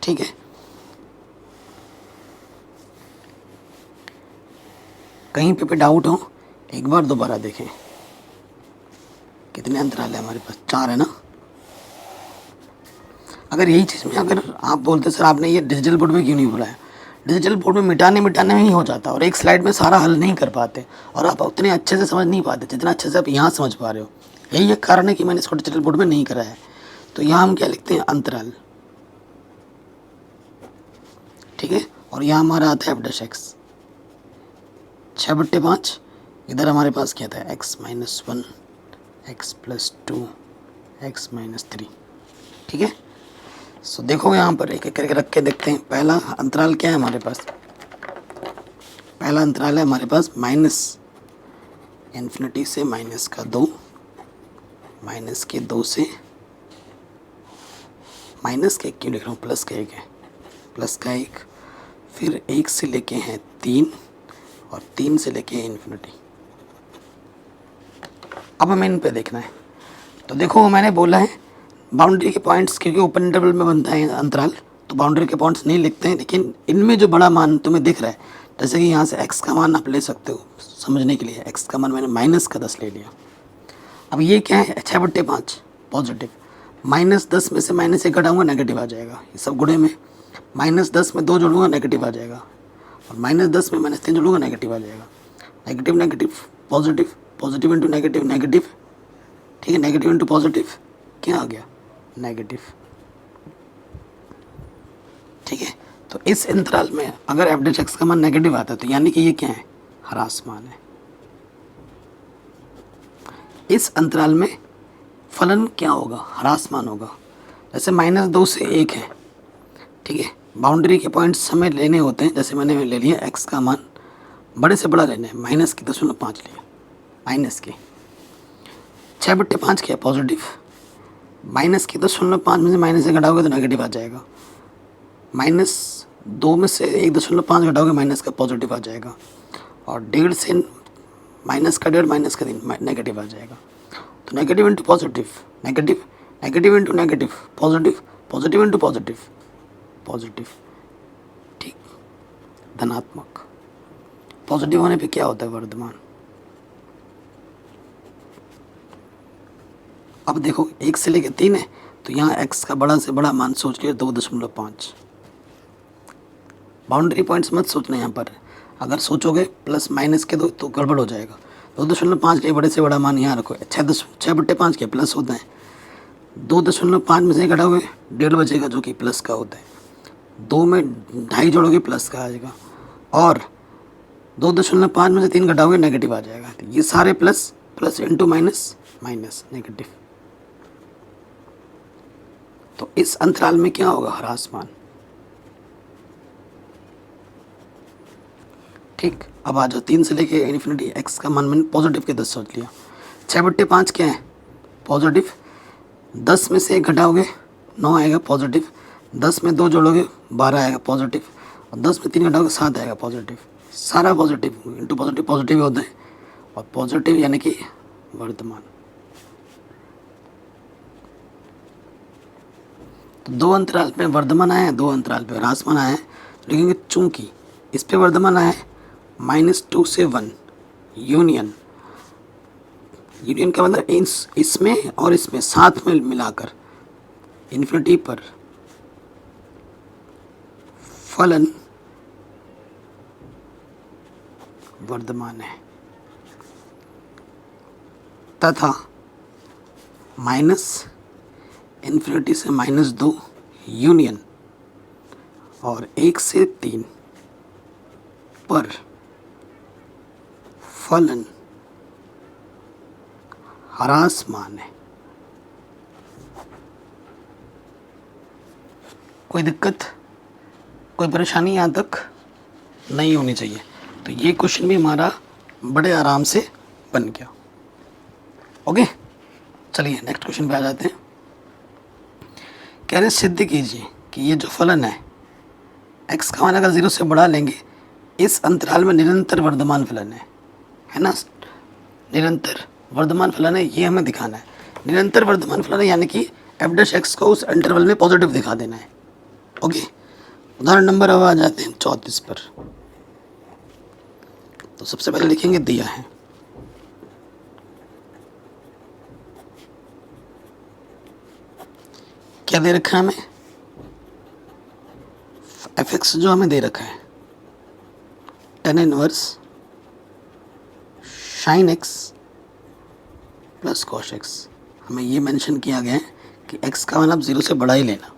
ठीक है। कहीं पे डाउट हो एक बार दोबारा देखें। कितने अंतराल है हमारे पास, 4 है ना। अगर यही चीज़ में अगर आप बोलते सर आपने ये डिजिटल बोर्ड में क्यों नहीं बोला है, डिजिटल बोर्ड में मिटाने में ही हो जाता, और एक स्लाइड में सारा हल नहीं कर पाते, और आप उतने अच्छे से समझ नहीं पाते जितना अच्छे से आप यहाँ समझ पा रहे हो। यही एक कारण है कि मैंने इसको डिजिटल बोर्ड में नहीं करा है। तो यहाँ हम क्या लिखते हैं, अंतराल, ठीक है। और यहाँ हमारा आता है f', 6/5। इधर हमारे पास क्या था, x-1, x+2, x-3, ठीक है। सो देखो यहाँ पर एक एक करके रख के देखते हैं। पहला अंतराल क्या है हमारे पास, पहला अंतराल है हमारे पास -∞ से -2, -2 से माइनस के क्यों लिख रहा हूँ, प्लस का 1 है, प्लस का 1, फिर 1 से लेके हैं 3, और 3 से लेके इन्फिनिटी। अब हमें इन पे देखना है। तो देखो मैंने बोला है बाउंड्री के पॉइंट्स, क्योंकि ओपन इंटरवल में बनता है अंतराल, तो बाउंड्री के पॉइंट्स नहीं लिखते हैं, लेकिन इनमें जो बड़ा मान तुम्हें दिख रहा है, जैसे कि यहाँ से x का मान आप ले सकते हो समझने के लिए। x का मान मैंने -10 ले लिया। अब ये क्या है, 6/5 पॉजिटिव, -10 में से -1 घटाऊंगा नेगेटिव आ जाएगा। ये सब गुणे में -10 में 2 जोड़ूंगा नेगेटिव आ जाएगा, और -10 में -3 जोड़ूंगा नेगेटिव आ जाएगा। Negative negative positive, positive into negative negative, ठीक है। नेगेटिव इंटू पॉजिटिव क्या आ गया, नेगेटिव, ठीक है। तो इस अंतराल में अगर f' का मान नेगेटिव आता है तो यानी कि ये क्या है, ह्रासमान है। इस अंतराल में फलन क्या होगा, ह्रासमान होगा। जैसे -2 से 1 है, ठीक है। बाउंड्री के पॉइंट्स हमें लेने होते हैं, जैसे मैंने ले लिया x का मान बड़े से बड़ा लेना है, -0.5 लिया, माइनस के 6/5 क्या है, पॉजिटिव, -0.5 में से -1 घटाओगे तो नेगेटिव आ जाएगा। -2 में से 1.5 घटाओगे माइनस का पॉजिटिव आ जाएगा, और 1.5 से -1.5 -3 नेगेटिव आ जाएगा। तो negative into positive negative, negative into negative positive, positive into positive positive, ठीक, धनात्मक। पॉजिटिव होने पे क्या होता है वर्धमान। अब देखो 1 से लेके 3 है तो यहाँ x का बड़ा से बड़ा मान सोच लिया 2.5। बाउंड्री पॉइंट्स मत सोचना यहाँ पर, अगर सोचोगे प्लस माइनस के दो तो गड़बड़ हो जाएगा। 2.5 के बड़े से बड़ा मान यहाँ रखो, 6/5 के प्लस होता है, 2.5 में से घटाओगे 1.5 बचेगा जो कि प्लस का होता है, 2 में 2.5 जोड़ोगे प्लस का आ जाएगा, और 2.5 में से 3 घटाओगे नेगेटिव आ जाएगा। तो ये सारे plus plus into minus minus negative. तो इस अंतराल में क्या होगा, ह्रासमान। ठीक, अब आ जाओ 3 से लेके इन्फिनिटी, x का मान मैंने पॉजिटिव के 10 सोच लिया। 6/5 क्या है, पॉजिटिव। 10 में से 1 घटाओगे 9 आएगा पॉजिटिव, 10 में 2 जोड़ोगे 12 आएगा पॉजिटिव, और 10 में 3 घटाओगे 7 आएगा पॉजिटिव। सारा पॉजिटिव इंटू पॉजिटिव, पॉजिटिव होता है, और पॉजिटिव यानी कि वर्तमान। तो 2 अंतराल पे वर्धमान आया है, 2 अंतराल पे ह्रासमान आया है। लिखेंगे चूंकि इस पे वर्धमान आया है -2 से 1 यूनियन, यूनियन का मतलब इसमें और इसमें साथ में मिलाकर इन्फिनिटी पर फलन वर्धमान है, तथा -इन्फिनिटी से -2 यूनियन और 1 से 3 पर फलन ह्रासमान है। कोई दिक्कत, कोई परेशानी यहाँ तक नहीं होनी चाहिए। तो ये क्वेश्चन भी हमारा बड़े आराम से बन गया। ओके, चलिए नेक्स्ट क्वेश्चन पे आ जाते हैं। कह रहे सिद्ध कीजिए कि ये जो फलन है x का मान अगर 0 से बढ़ा लेंगे इस अंतराल में निरंतर वर्धमान फलन है ना, निरंतर वर्धमान फलन है, ये हमें दिखाना है। निरंतर वर्धमान फलन है यानी कि f' को उस इंटरवल में पॉजिटिव दिखा देना है। ओके, उदाहरण नंबर अब आ जाते हैं 34 पर। तो सबसे पहले लिखेंगे दिया है, क्या दे रखा है हमें, f(x) जो हमें दे रखा है tan inverse sin x plus cos x। हमें ये मेंशन किया गया है कि x का मान आप 0 से बड़ा ही लेना,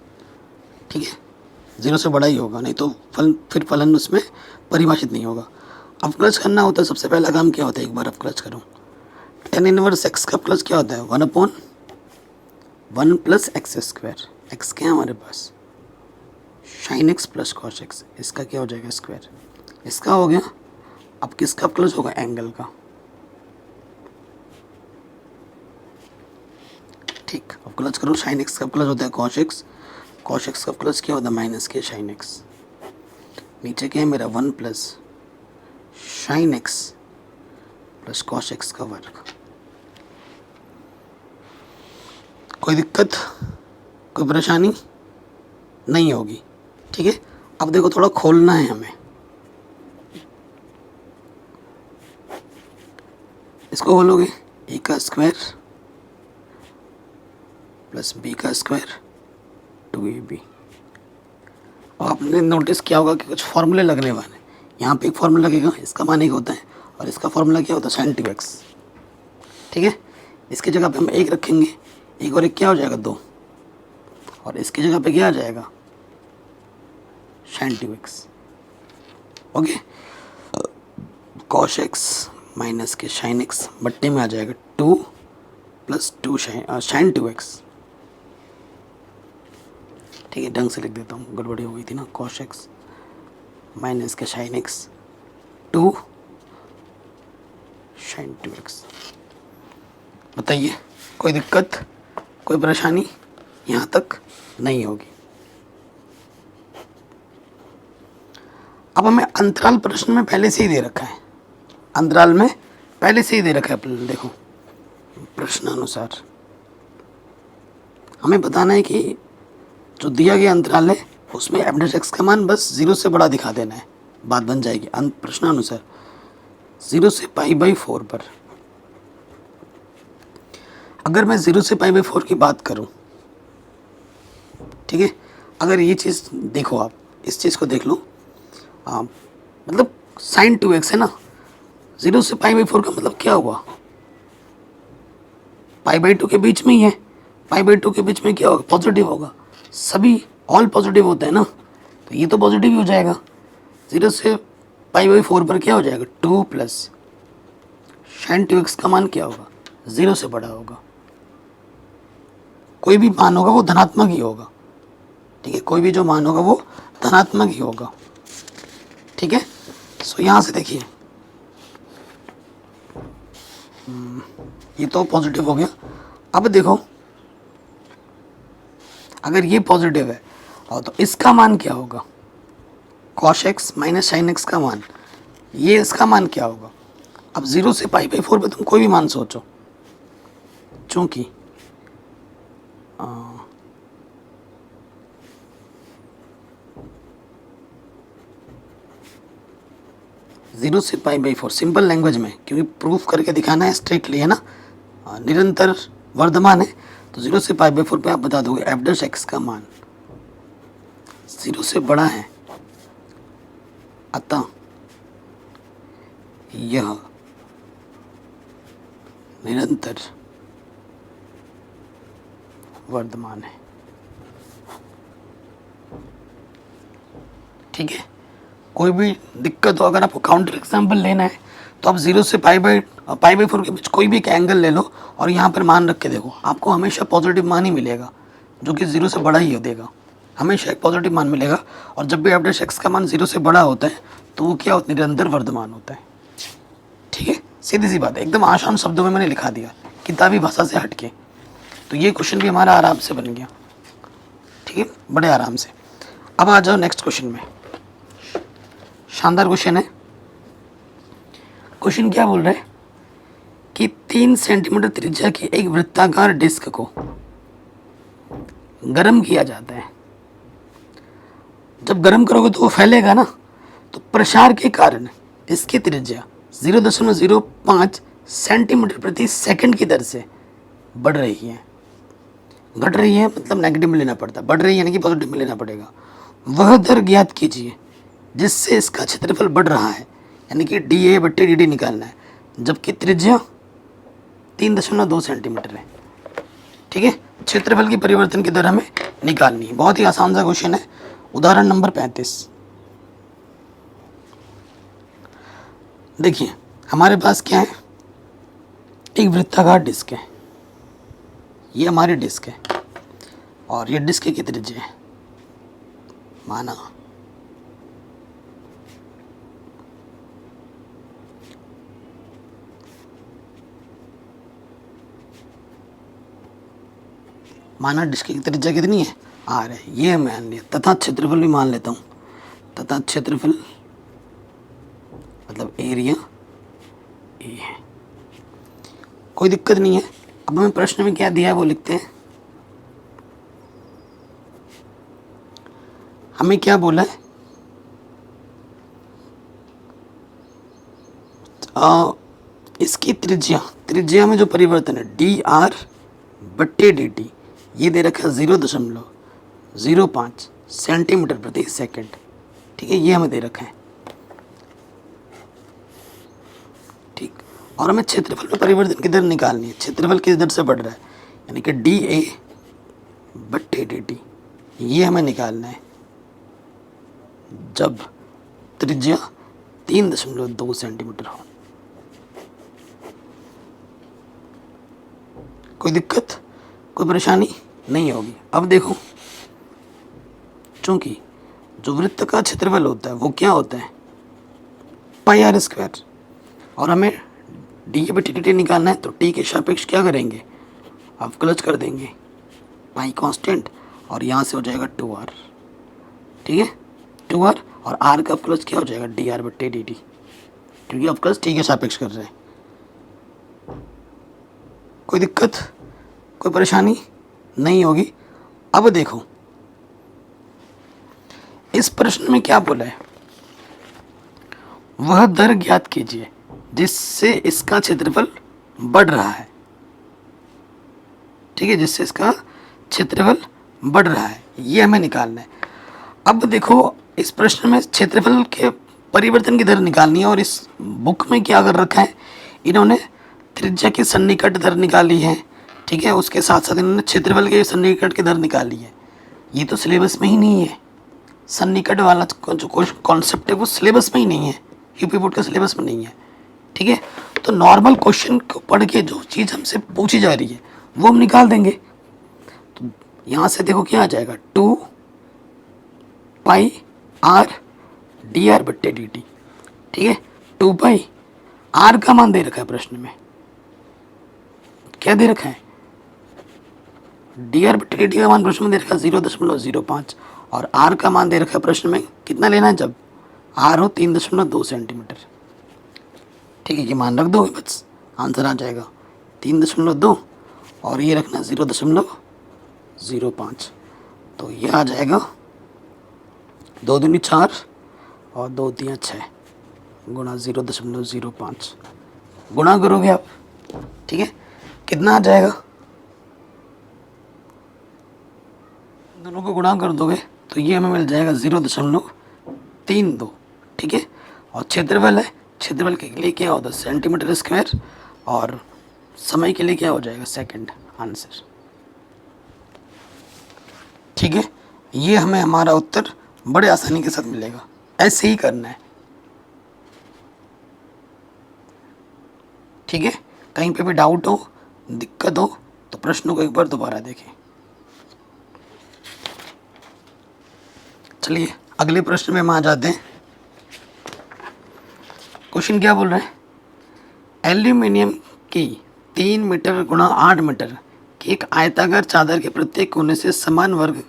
ठीक है, 0 से बड़ा ही होगा, नहीं तो फिर फलन उसमें परिभाषित नहीं होगा। अवकलज करना होता है, सबसे पहला काम क्या होता है, एक बार अवकलज करूँ। tan इनवर्स x का अवकलज क्या होता है, 1/1 प्लस एक्स स्क्वायर। x क्या है हमारे पास, sin x plus cos x, इसका क्या हो जाएगा स्क्वायर, इसका हो गया। अब किसका अवकलज होगा, एंगल का। ठीक, अवकलज करो, sin x का अवकलज होता है cos x, cos x का अवकलज क्या होता है माइनस के sin x। नीचे क्या है मेरा 1 plus sin x plus cos x का वर्ग। कोई दिक्कत, कोई परेशानी नहीं होगी, ठीक है। अब देखो थोड़ा खोलना है हमें, इसको खोलोगे a का स्क्वायर प्लस b का स्क्वायर 2ab। और आपने नोटिस किया होगा कि कुछ फॉर्मूले लगने वाले, यहाँ पे एक फॉर्मूला लगेगा, इसका मान एक होता है, और इसका फॉर्मूला क्या होता है sin 2x, ठीक है। इसकी जगह पे हम 1 रखेंगे, 1 और 1 क्या हो जाएगा 2, और इसकी जगह पे क्या आ जाएगा sin 2x। Okay, cos x minus के sin x बट्टे में आ जाएगा 2 प्लस 2 sin 2x, ठीक है। ढंग से लिख देता हूँ, गड़बड़ी हो गई थी ना। cos x माइनस के sin x 2 sin 2x। बताइए कोई दिक्कत, कोई परेशानी यहाँ तक नहीं होगी। अब हमें अंतराल प्रश्न में पहले से ही दे रखा है, अंतराल में पहले से ही दे रखा है। देखो प्रश्नानुसार हमें बताना है कि जो दिया गया अंतराल है उसमें f' का मान बस 0 से बड़ा दिखा देना है, बात बन जाएगी। प्रश्नानुसार 0 से पाई बाई 4 पर। अगर मैं 0 से पाई बाई 4 की बात करूं, ठीक है, अगर ये चीज़ देखो, आप इस चीज़ को देख लो, मतलब साइन 2x है ना, 0 से पाई बाई 4 का मतलब क्या हुआ, पाई बाई 2 के बीच में ही है, पाई बाई 2 के बीच में क्या होगा, पॉजिटिव होगा, सभी ऑल पॉजिटिव होते हैं ना, तो ये तो पॉजिटिव ही हो जाएगा। 0 से पाई बाई 4 पर क्या हो जाएगा, 2 प्लस साइन 2x का मान क्या होगा, 0 से बड़ा होगा, कोई भी मान होगा वो धनात्मक ही होगा, ठीक है, कोई भी जो मान होगा वो धनात्मक ही होगा, ठीक है। सो यहाँ से देखिए, ये तो पॉजिटिव हो गया। अब देखो, अगर ये पॉजिटिव है और तो इसका मान क्या होगा, cos x minus sine x का मान, ये इसका मान क्या होगा। अब 0 से पाई बाई 4 पे तुम कोई भी मान सोचो, चूंकि 0 से पाई बाई 4 सिंपल लैंग्वेज में, क्योंकि प्रूफ करके दिखाना है स्ट्रिक्टली, है ना, निरंतर वर्धमान है, तो 0 से पाई बाई 4 पे आप बता दोगे एफ डैश एक्स का मान 0 से बड़ा है, अतः यह निरंतर वर्धमान है, ठीक है। कोई भी दिक्कत हो, अगर आपको काउंटर एग्जाम्पल लेना है तो आप 0 से पाई बाई 4 के बीच कोई भी एक एंगल ले लो और यहाँ पर मान रख के देखो, आपको हमेशा पॉजिटिव मान ही मिलेगा, जो कि 0 से बड़ा ही हो देगा, हमेशा एक पॉजिटिव मान मिलेगा। और जब भी एफ डैश एक्स का मान 0 से बड़ा होता है तो वो क्या होता है, निरंतर वर्धमान होता है, ठीक है। सीधी सी बात है, एकदम आसान शब्दों में मैंने लिखा दिया, किताबी भाषा से हटके। तो ये क्वेश्चन भी हमारा आराम से बन गया, ठीक है, बड़े आराम से। अब आ जाओ नेक्स्ट क्वेश्चन में, शानदार क्वेश्चन है। क्वेश्चन क्या बोल रहा है कि 3 सेंटीमीटर त्रिज्या की एक वृत्ताकार डिस्क को गर्म किया जाता है। जब गर्म करोगे तो वो फैलेगा ना, तो प्रसार के कारण इसकी त्रिज्या 0.05 सेंटीमीटर प्रति सेकंड की दर से बढ़ रही है। घट रही है मतलब नेगेटिव में लेना पड़ता है, बढ़ रही है यानी कि पॉजिटिव में लेना पड़ेगा। वह दर ज्ञात कीजिए जिससे इसका क्षेत्रफल बढ़ रहा है, यानी कि dA/dt निकालना है, जबकि त्रिज्या 3.2 सेंटीमीटर है, ठीक है। क्षेत्रफल की परिवर्तन की दर हमें निकालनी है। बहुत ही आसान सा क्वेश्चन है। उदाहरण नंबर 35 देखिए, हमारे पास क्या है, एक वृत्ताकार डिस्क है, ये हमारी डिस्क है और ये डिस्क की त्रिज्या है, माना डिस्क की त्रिज्या कितनी है, आर है, ये मान लिया, तथा क्षेत्रफल भी मान लेता हूँ, तथा क्षेत्रफल मतलब एरिया ए है, कोई दिक्कत नहीं है। अब हमें प्रश्न में क्या दिया है वो लिखते हैं। हमें क्या बोला है, इसकी त्रिज्या में जो परिवर्तन है dr/dt, ये दे रखा है 0.05 सेंटीमीटर प्रति सेकंड, ठीक है, ये हमें दे रखा है, ठीक। और हमें क्षेत्रफल में परिवर्तन की दर निकालनी है, क्षेत्रफल किस दर से बढ़ रहा है, यानी कि dA/dt, ये हमें निकालना है जब त्रिज्या 3.2 सेंटीमीटर हो। कोई दिक्कत, कोई परेशानी नहीं होगी। अब देखो, चूंकि जो वृत्त का क्षेत्रफल होता है वो क्या होता है, πr², और हमें dA/dt निकालना है, तो t के सापेक्ष क्या करेंगे, अवकलज कर देंगे, पाई कांस्टेंट, और यहाँ से हो जाएगा 2r, ठीक है, 2r, और r का अवकलज क्या हो जाएगा, dr/dt, क्योंकि अवकलज t के सापेक्ष कर रहे हैं। कोई दिक्कत, कोई परेशानी नहीं होगी। अब देखो, इस प्रश्न में क्या बोला है, वह दर ज्ञात कीजिए जिससे इसका क्षेत्रफल बढ़ रहा है, ठीक है, जिससे इसका क्षेत्रफल बढ़ रहा है, ये हमें निकालना है। अब देखो इस प्रश्न में क्षेत्रफल के परिवर्तन की दर निकालनी है, और इस बुक में क्या कर रखा है, इन्होंने त्रिज्या की सन्निकट दर निकाली है, ठीक है, उसके साथ साथ इन्होंने क्षेत्रफल के सन्निकट की दर निकाली है। ये तो सिलेबस में ही नहीं है, सन्निकट वाला जो कॉन्सेप्ट है वो सिलेबस में ही नहीं है, यूपी बोर्ड के सिलेबस में नहीं है, ठीक है। तो नॉर्मल क्वेश्चन को पढ़ के जो चीज़ हमसे पूछी जा रही है वो हम निकाल देंगे। तो यहाँ से देखो क्या आ जाएगा, 2 पाई आर डी आर बट्टे डी टी, ठीक है। 2 पाई आर का मान दे रखा है प्रश्न में, क्या दे रखा है, डी आर बट्टे डी टी का मान प्रश्न में दे रखा है 0.05, और आर का मान दे रखा है प्रश्न में कितना लेना है, जब आर हो 3.2 सेंटीमीटर, ठीक है। ये मान रख दोगे बस, आंसर आ जाएगा 3.2, और ये रखना 0.05, तो ये आ जाएगा 2 दूनी 4 और 2 दिया 6 गुणा 0.05, गुणा करोगे आप, ठीक है, कितना आ जाएगा, दोनों को गुणा कर दोगे तो ये हमें मिल जाएगा 0.32, ठीक है। और क्षेत्रफल है, क्षेत्रफल के लिए क्या होता है सेंटीमीटर स्क्वायर, और समय के लिए क्या हो जाएगा सेकंड, आंसर, ठीक है। ये हमें हमारा उत्तर बड़े आसानी के साथ मिलेगा, ऐसे ही करना है, ठीक है। कहीं पे भी डाउट हो, दिक्कत हो तो प्रश्नों को एक बार दोबारा देखें। चलिए अगले प्रश्न में हम आ जाते हैं। क्वेश्चन क्या बोल रहा है, एल्यूमिनियम की 3 मीटर गुणा 8 मीटर की एक आयताकार चादर के प्रत्येक कोने से समान वर्ग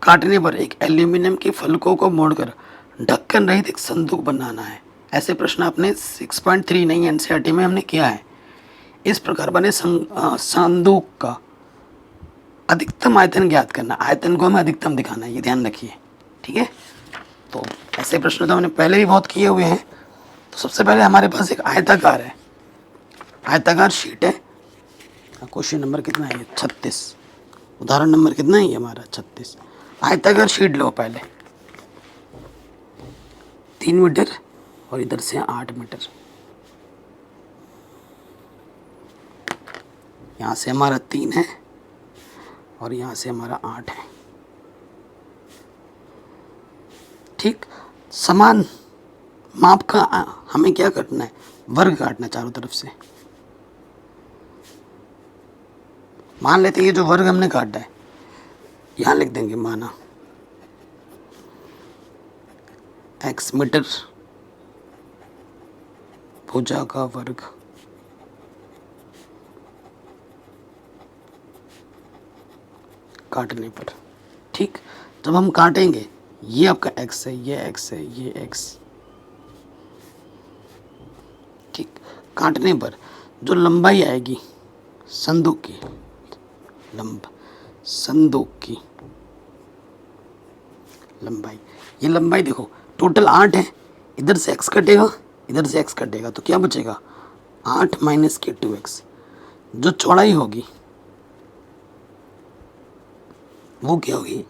काटने पर एक एल्यूमिनियम की फलकों को मोड़कर ढक्कन रहित एक संदूक बनाना है। ऐसे प्रश्न अपने 6.39 एनसीईआरटी में हमने किया है। इस प्रकार बने संदूक का अधिकतम आयतन ज्ञात करना, आयतन को हमें अधिकतम दिखाना है, ये ध्यान रखिए, ठीक है। तो ऐसे प्रश्न तो हमने पहले भी बहुत किए हुए हैं। तो सबसे पहले हमारे पास एक आयताकार है, आयताकार शीट है, क्वेश्चन नंबर कितना है, 36, उदाहरण नंबर कितना है हमारा 36। आयताकार शीट लो पहले, 3 मीटर और इधर से 8 मीटर, यहाँ से हमारा 3 है और यहाँ से हमारा 8 है, ठीक। समान माप का हमें क्या करना है, वर्ग काटना चारों तरफ से। मान लेते हैं ये जो वर्ग हमने काटा है, यहाँ लिख देंगे माना x मीटर भुजा का वर्ग, काटने पर, ठीक। जब हम काटेंगे ये आपका x है, ये x है, ये x, ठीक। काटने पर जो लंबाई आएगी संदूक की, संदूक की लंबाई, ये लंबाई देखो टोटल 8 है, इधर से x कटेगा, इधर से x कटेगा, तो क्या बचेगा 8 माइनस के 2x। जो चौड़ाई होगी वो क्या होगी,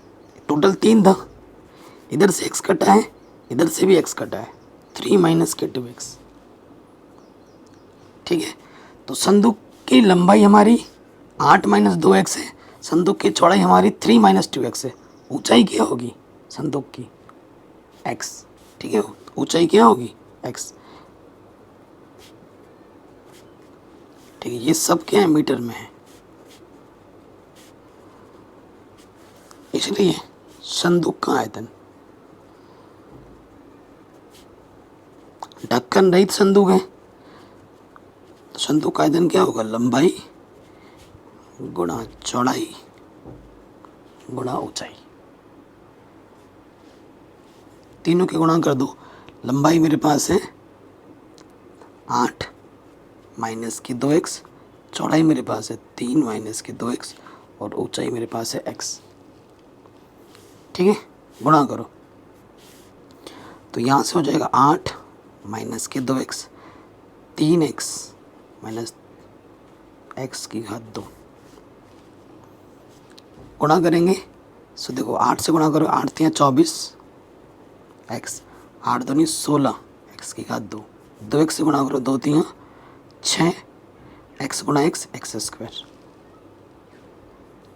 टोटल 3 था, इधर से x कटा है, इधर से भी x कटा है, 3 माइनस के 2x, ठीक है। तो संदूक की लंबाई हमारी 8 माइनस 2x है, संदूक की चौड़ाई हमारी 3 माइनस 2x है। ऊंचाई क्या होगी संदूक की, x, ठीक है, ऊंचाई क्या होगी x, ठीक है। ये सब क्या है मीटर में है, इसलिए संदूक का आयतन, ढक्कन रहित संदूक है तो संदूक का आयतन क्या होगा, लंबाई गुणा चौड़ाई गुणा ऊंचाई, तीनों के गुणा कर दो। लंबाई मेरे पास है 8 माइनस की 2x, चौड़ाई मेरे पास है 3 माइनस की 2x, और ऊंचाई मेरे पास है x, ठीक है। गुणा करो तो यहाँ से हो जाएगा 8 माइनस के 2x, 3x माइनस x की घात 2 गुणा करेंगे। सो देखो 8 से गुणा करो, 8 3 24 x, 8 दूनी 16 x की घात 2, 2x से गुणा करो, 2 3 6 x गुणा x स्क्वायर।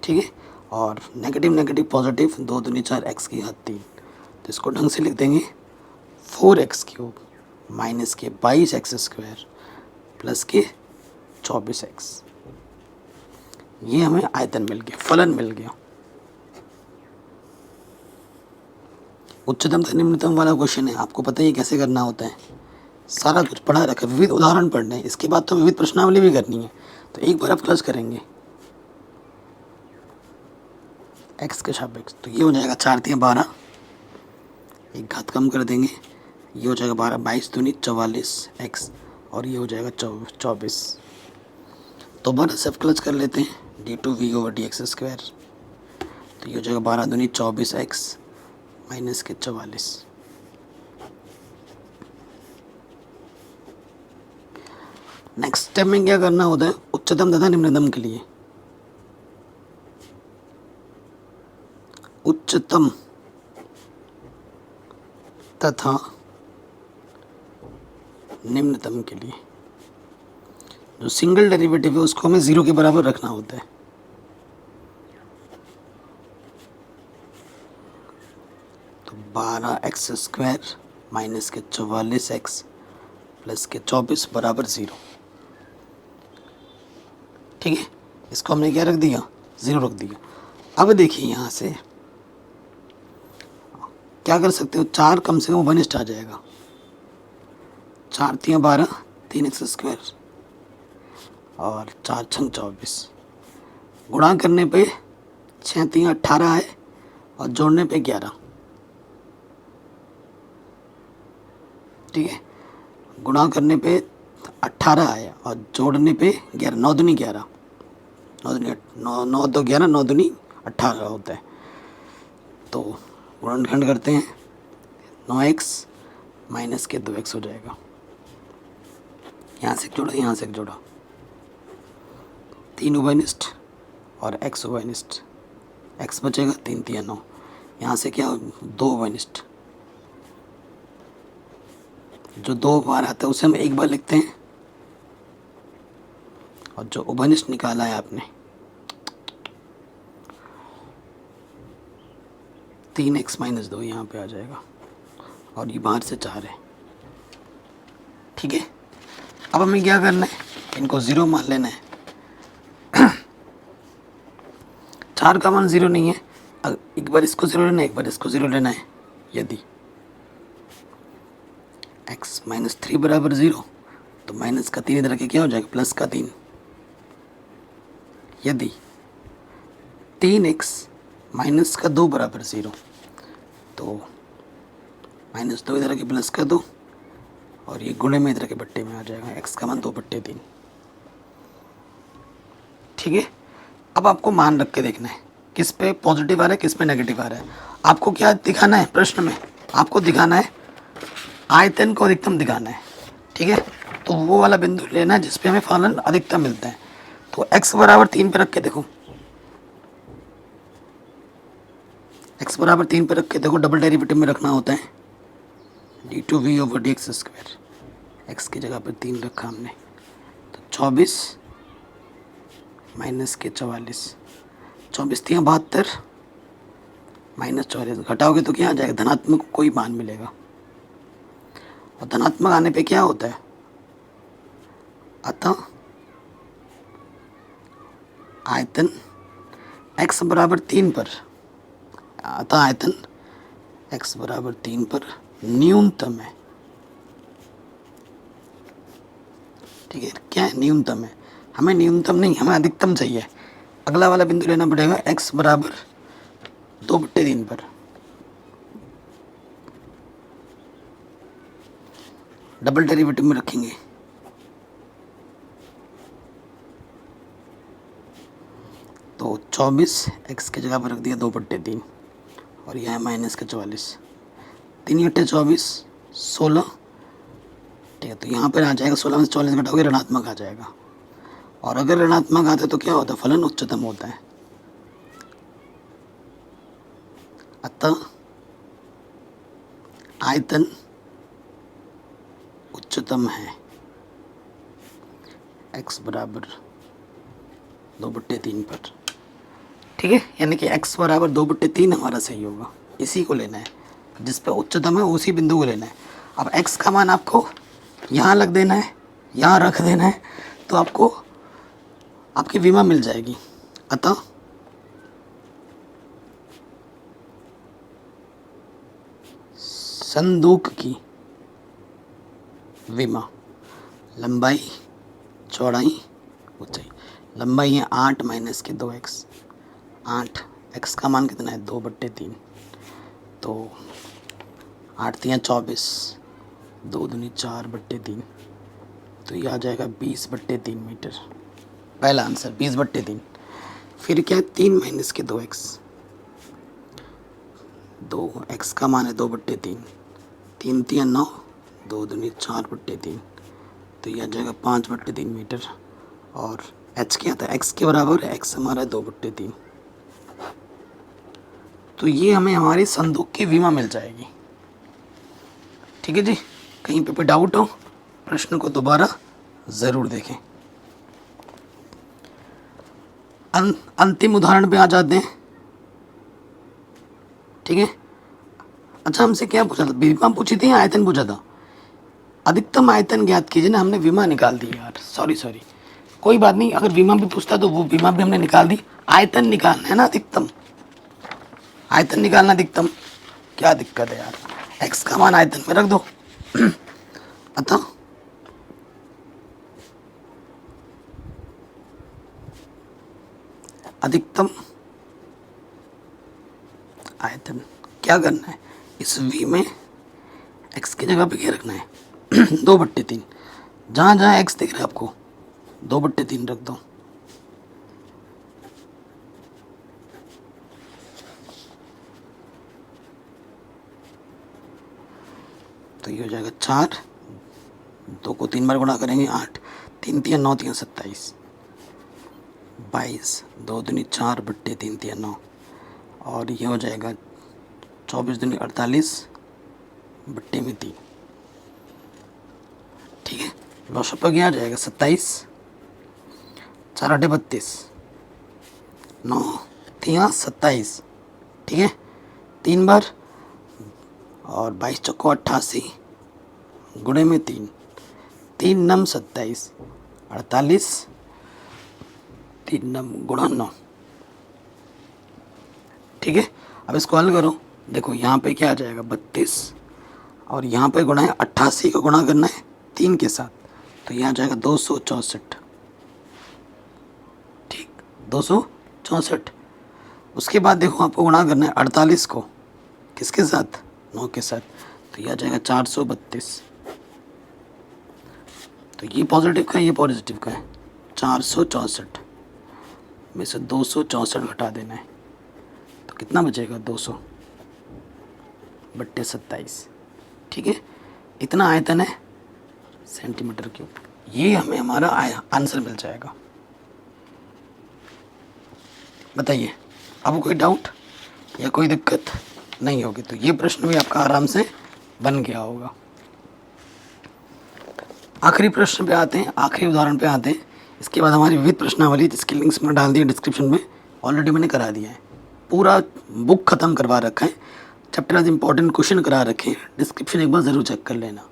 ठीक है, और नेगेटिव नेगेटिव पॉजिटिव, 2 दूनी 4 x की घात 3। तो इसको ढंग से लिख देंगे 4x क्यूब माइनस के 22x स्क्वायर प्लस के 24x। ये हमें आयतन मिल गया, फलन मिल गया। उच्चतम से निम्नतम वाला क्वेश्चन है, आपको पता ही कैसे करना होता है, सारा कुछ पढ़ा रखा है, विविध उदाहरण पढ़ने हैं। इसके बाद तो विविध प्रश्नावली भी करनी है, तो एक बार आप क्लच करेंगे x के सापेक्ष। तो ये हो जाएगा 4 3 12, एक घात कम कर देंगे, ये हो जाएगा 12, 22 दूनी 44 x, और ये हो जाएगा 24। दोबारा सब क्लच कर लेते हैं, d2v/dx स्क्वायर। तो ये हो जाएगा 12 दूनी 24 x माइनस के 44। नेक्स्ट स्टेप में क्या करना होता है, उच्चतम तथा निम्नतम के लिए। उच्चतम तथा निम्नतम के लिए जो सिंगल डेरिवेटिव है उसको हमें 0 के बराबर रखना होता है। तो 12x स्क्वायर माइनस के 44x प्लस के 24 बराबर 0। ठीक है, इसको हमने क्या रख दिया, 0 रख दिया। अब देखिए यहाँ से क्या कर सकते हो, 4 कम से कम 1 आ जाएगा, 4 3 12, 3x स्क्वायर और 4 6 24। गुणा करने पे 6 3 18 है और जोड़ने पे 11। ठीक है, गुणा करने पे 18 है और जोड़ने पे 11, 9 दूनी 11, 9 2 11, 9 दूनी 18 होता है। तो गुणनखंड करते हैं, 9x माइनस के 2x हो जाएगा। यहाँ से जोड़ा, यहाँ से जोड़ा, 3 उभयनिष्ठ और x उभयनिष्ठ, x बचेगा 3 3 9, यहाँ से क्या 2 उभयनिष्ठ, जो 2 बार आता है उसे हम एक बार लिखते हैं, और जो उभयनिष्ठ निकाला है आपने 3x माइनस 2 यहाँ पे आ जाएगा, और ये बाहर से 4 है। ठीक है, अब हमें क्या करना है, इनको 0 मान लेना है। 4 का मान 0 नहीं है, एक बार इसको 0 लेना है, एक बार इसको 0 लेना है। यदि x माइनस 3 बराबर 0, तो माइनस का 3 इधर के क्या हो जाएगा, प्लस का 3। यदि 3x माइनस का 2 बराबर 0, तो माइनस 2 इधर के प्लस का 2, और ये गुणे में इधर के बट्टे में आ जाएगा, x का मान 2/3। ठीक है, अब आपको मान रख के देखना है किस पे पॉजिटिव आ रहा है, किस पे नेगेटिव आ रहा है। आपको क्या दिखाना है, प्रश्न में आपको दिखाना है आयतन को अधिकतम दिखाना है। ठीक है, तो वो वाला बिंदु लेना है जिसपे हमें फलन अधिकतम मिलता है। तो x बराबर 3 पे रख के देखो, x बराबर 3 पे रख के देखो, डबल डेरिवेटिव में रखना होता है, d2v/dx स्क्वायर। x की जगह पर 3 रखा हमने, तो 24 माइनस के 44, 24 3 72 माइनस 44, घटाओगे तो क्या आ जाएगा, धनात्मक कोई मान मिलेगा। और धनात्मक आने पे क्या होता है, अतः आयतन x बराबर 3 पर, अतः आयतन x बराबर 3 पर न्यूनतम है। ठीक है, क्या है, न्यूनतम है। हमें न्यूनतम नहीं, हमें अधिकतम चाहिए। अगला वाला बिंदु लेना पड़ेगा x बराबर 2/3 पर। डबल डेरिवेटिव में रखेंगे, तो 24 x की जगह पर रख दिया 2/3, और यह है माइनस के 44, 3 × 24 16, ठीक है, तो यहाँ पर आ जाएगा 16 में से 44 घटाओगे ऋणात्मक आ जाएगा, और अगर ऋणात्मक आता है तो क्या होता है, फलन उच्चतम होता है। अतः आयतन उच्चतम है, x बराबर 2/3 पर। ठीक है, यानी कि x बराबर 2/3 हमारा सही होगा। इसी को लेना है, जिस पे उच्चतम है उसी बिंदु को लेना है। अब x का मान आपको यहाँ लग देना है, यहाँ रख देना है, तो आपको आपकी विमा मिल जाएगी। अतः संदूक की विमा, लंबाई, चौड़ाई, ऊंचाई। लंबाई है 8 माइनस के 2x, 8, x का मान कितना है 2/3, तो 8 तियाँ 24, 2 दूनी 4/3, तो ये आ जाएगा 20/3 मीटर। पहला आंसर 20/3। फिर क्या है 3 माइनस के 2x, 2x का मान है 2/3, 3 तियाँ 9, 2 दूनी 4/3, तो यह आ जाएगा 5/3 मीटर। और h क्या था, x के बराबर है, x हमारा 2/3, तो ये हमें हमारी संदूक की विमा मिल जाएगी। ठीक है जी, कहीं पे डाउट हो प्रश्न को दोबारा ज़रूर देखें। अंतिम उदाहरण पे आ जाते हैं। ठीक है, अच्छा हमसे क्या पूछा था, विमा पूछी थी या आयतन पूछा था? अधिकतम आयतन ज्ञात कीजिए ना, हमने विमा निकाल दी यार, सॉरी कोई बात नहीं, अगर विमा भी पूछता तो वो विमा भी हमने निकाल दी। आयतन निकालना है ना, अधिकतम आयतन निकालना, अधिकतम क्या दिक्कत है यार, x का मान आयतन में रख दो। अतः अधिकतम आयतन क्या करना है, इस v में x की जगह पे क्या रखना है 2/3, जहाँ जहाँ x दिख रहा है आपको 2/3 रख दो। तो ये हो जाएगा 4, 2 को 3 बार गुणा करेंगे 8, 3 तियाँ 9 तियाँ 27, 22, 2 दूनी 4/3 तियाँ 9, और ये हो जाएगा 24 दूनी 48/3। ठीक है, लॉसअप पर क्या आ जाएगा 27, 4 8 32, 9 तियाँ 27। ठीक है, 3 बार, और 22 चौको 88 गुणे में 3, 3 नम 27, 48, 3 नम गुणा 9। ठीक है, अब इसको हल करो, देखो यहाँ पे क्या आ जाएगा 32, और यहाँ पे गुणा है 88 का गुणा करना है 3 के साथ, तो यहाँ आ जाएगा 264। ठीक, 264। उसके बाद देखो आपको गुणा करना है 48 को किसके साथ, 9 के साथ, तो यह आ जाएगा 432। तो ये पॉजिटिव का है, ये पॉजिटिव का है, 464 में से 264 घटा देना है, तो कितना बचेगा 200/27। ठीक है, इतना आयतन है सेंटीमीटर क्यूब, ये हमें हमारा आंसर मिल जाएगा। बताइए, अब कोई डाउट या कोई दिक्कत नहीं होगी, तो ये प्रश्न भी आपका आराम से बन गया होगा। आखिरी प्रश्न पे आते हैं, आखिरी उदाहरण पे आते हैं। इसके बाद हमारी विविध प्रश्नावली, जिसकी लिंक्स मैंने डाल दी है डिस्क्रिप्शन में, ऑलरेडी मैंने करा दिया है, पूरा बुक ख़त्म करवा रखा है, चैप्टर आज इंपॉर्टेंट क्वेश्चन करा रखे हैं, डिस्क्रिप्शन एक बार ज़रूर चेक कर लेना,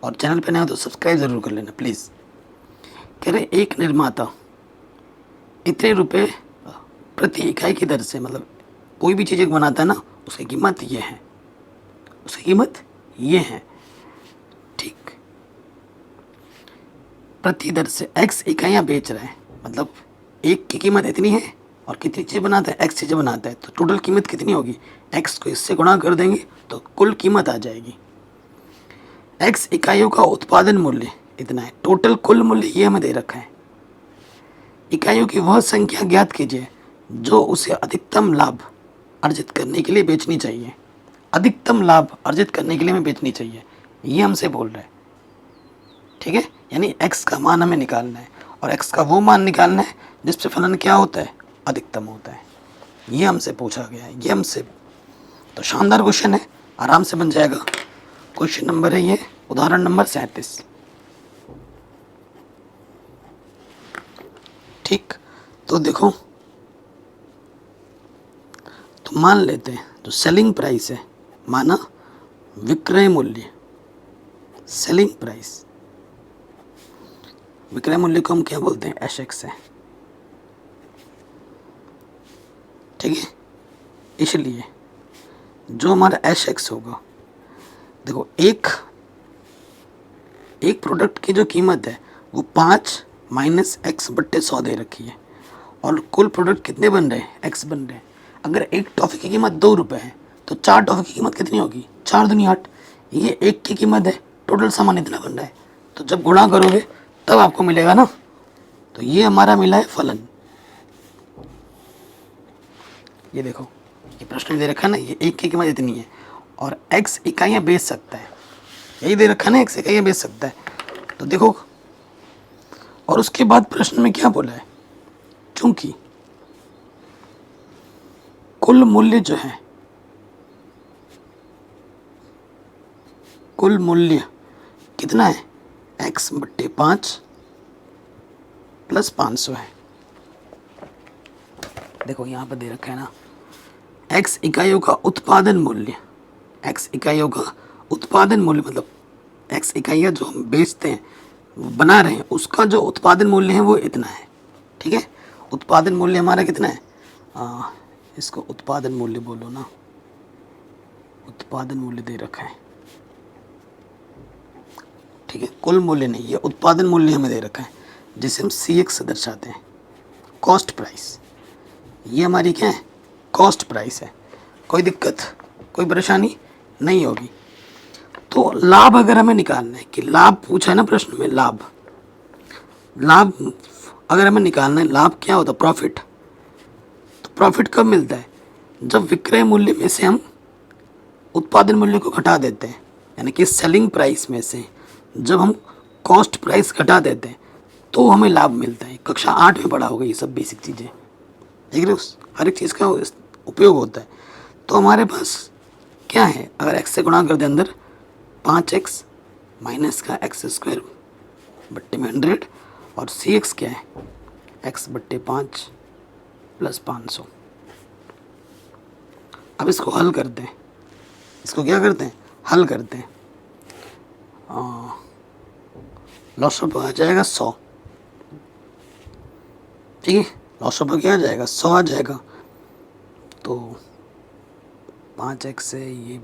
और चैनल पे नया हो तो सब्सक्राइब ज़रूर कर लेना प्लीज़। कह रहे एक निर्माता इतने रुपए प्रति इकाई की दर से, मतलब कोई भी चीज़ एक बनाता है ना, उसकी कीमत ये है, उसकी कीमत ये है। ठीक, प्रति दर से x इकाइयाँ बेच रहा है, मतलब एक की कीमत इतनी है, और कितनी चीज़ बनाता है, x चीज़ें बनाता है, तो टोटल कीमत कितनी होगी, x को इससे गुणा कर देंगे तो कुल कीमत आ जाएगी। x इकाइयों का उत्पादन मूल्य इतना है, टोटल कुल मूल्य ये हमें दे रखा है। इकाइयों की वह संख्या ज्ञात कीजिए जो उसे अधिकतम लाभ अर्जित करने के लिए बेचनी चाहिए। अधिकतम लाभ अर्जित करने के लिए हमें बेचनी चाहिए, ये हमसे बोल रहा है। ठीक है, यानी x का मान हमें निकालना है और x का वो मान निकालना है जिस पे फलन क्या होता है, अधिकतम होता है। ये हमसे पूछा गया है, ये हमसे, तो शानदार क्वेश्चन है, आराम से बन जाएगा। क्वेश्चन नंबर है ये, उदाहरण नंबर 37। ठीक, तो देखो, तो मान लेते हैं जो सेलिंग प्राइस है, माना विक्रय मूल्य, सेलिंग प्राइस, विक्रय मूल्य को हम क्या बोलते हैं, एच है। ठीक है, इसलिए जो हमारा एच होगा, देखो एक प्रोडक्ट की जो कीमत है वो 5 माइनस एक्स बट्टे 100 दे रखी है और कुल प्रोडक्ट कितने बन रहे हैं, एक्स बन रहे हैं। अगर एक टॉफ़ी की कीमत 2 रुपये है तो 4 टॉफ़ी की कीमत कितनी होगी, 4 दूनी 8। ये एक की कीमत है, टोटल सामान इतना बन रहा है, तो जब गुणा करोगे तब आपको मिलेगा ना। तो ये हमारा मिला है फलन। ये देखो, ये प्रश्न में दे रखा है ना, ये एक की कीमत इतनी है और x इकाइयाँ बेच सकता है, यही दे रखा है ना, x इकाइयाँ बेच सकता है। तो देखो, और उसके बाद प्रश्न में क्या बोला है, चूंकि कुल मूल्य जो है, कुल मूल्य कितना है, x बट्टे 5 प्लस 500 है। देखो यहाँ पर दे रखा है ना, x इकाइयों का उत्पादन मूल्य, x इकाइयों का उत्पादन मूल्य मतलब x इकाइयाँ जो हम बेचते हैं, वो बना रहे हैं, उसका जो उत्पादन मूल्य है वो इतना है। ठीक है, उत्पादन मूल्य हमारा कितना है, इसको उत्पादन मूल्य बोलो ना, उत्पादन मूल्य दे रखा है। ठीक है, कुल मूल्य नहीं, ये उत्पादन मूल्य हमें दे रखा है जिसे हम CX से दर्शाते हैं, कॉस्ट प्राइस। ये हमारी क्या है, कॉस्ट प्राइस है। कोई दिक्कत, कोई परेशानी नहीं होगी। तो लाभ अगर हमें निकालना है, कि लाभ पूछा है ना प्रश्न में, लाभ अगर हमें निकालना है, लाभ क्या होता है, प्रॉफिट। तो प्रॉफिट कब मिलता है, जब विक्रय मूल्य में से हम उत्पादन मूल्य को घटा देते हैं, यानी कि सेलिंग प्राइस में से जब हम कॉस्ट प्राइस घटा देते हैं तो हमें लाभ मिलता है। कक्षा 8 में पढ़ा होगा ये सब बेसिक चीज़ें, देख रहे हो, हर एक चीज़ का उपयोग होता है। तो हमारे पास क्या है, अगर x से गुणा कर दे अंदर, 5x माइनस का एक्स स्क्वायर बट्टे में 100 और CX क्या है, x बट्टे 5 प्लस 500। अब इसको हल करते हैं, इसको क्या करते हैं, हल करते हैं। लॉसअप आ जाएगा 100। ठीक है, लॉसअप क्या आ जाएगा, 100 आ जाएगा। तो 5x है ये,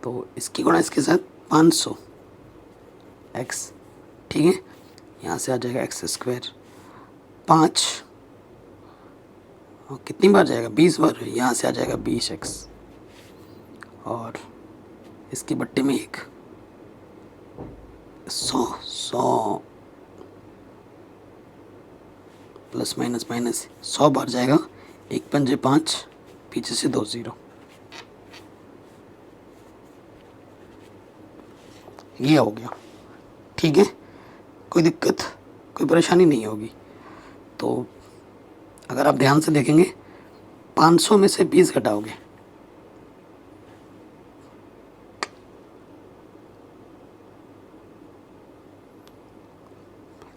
तो इसकी गुणा इसके साथ 500 x। ठीक है, यहाँ से आ जाएगा एक्स स्क्वायर 5, और कितनी बार जाएगा, 20 बार, यहाँ से आ जाएगा 20x और इसके बट्टे में 1, 100 प्लस माइनस माइनस 100 बार जाएगा, 1 पंजे 5, पीछे से 2 0। ये हो गया। ठीक है, कोई दिक्कत, कोई परेशानी नहीं होगी। तो अगर आप ध्यान से देखेंगे, 500 में से 20 घटाओगे,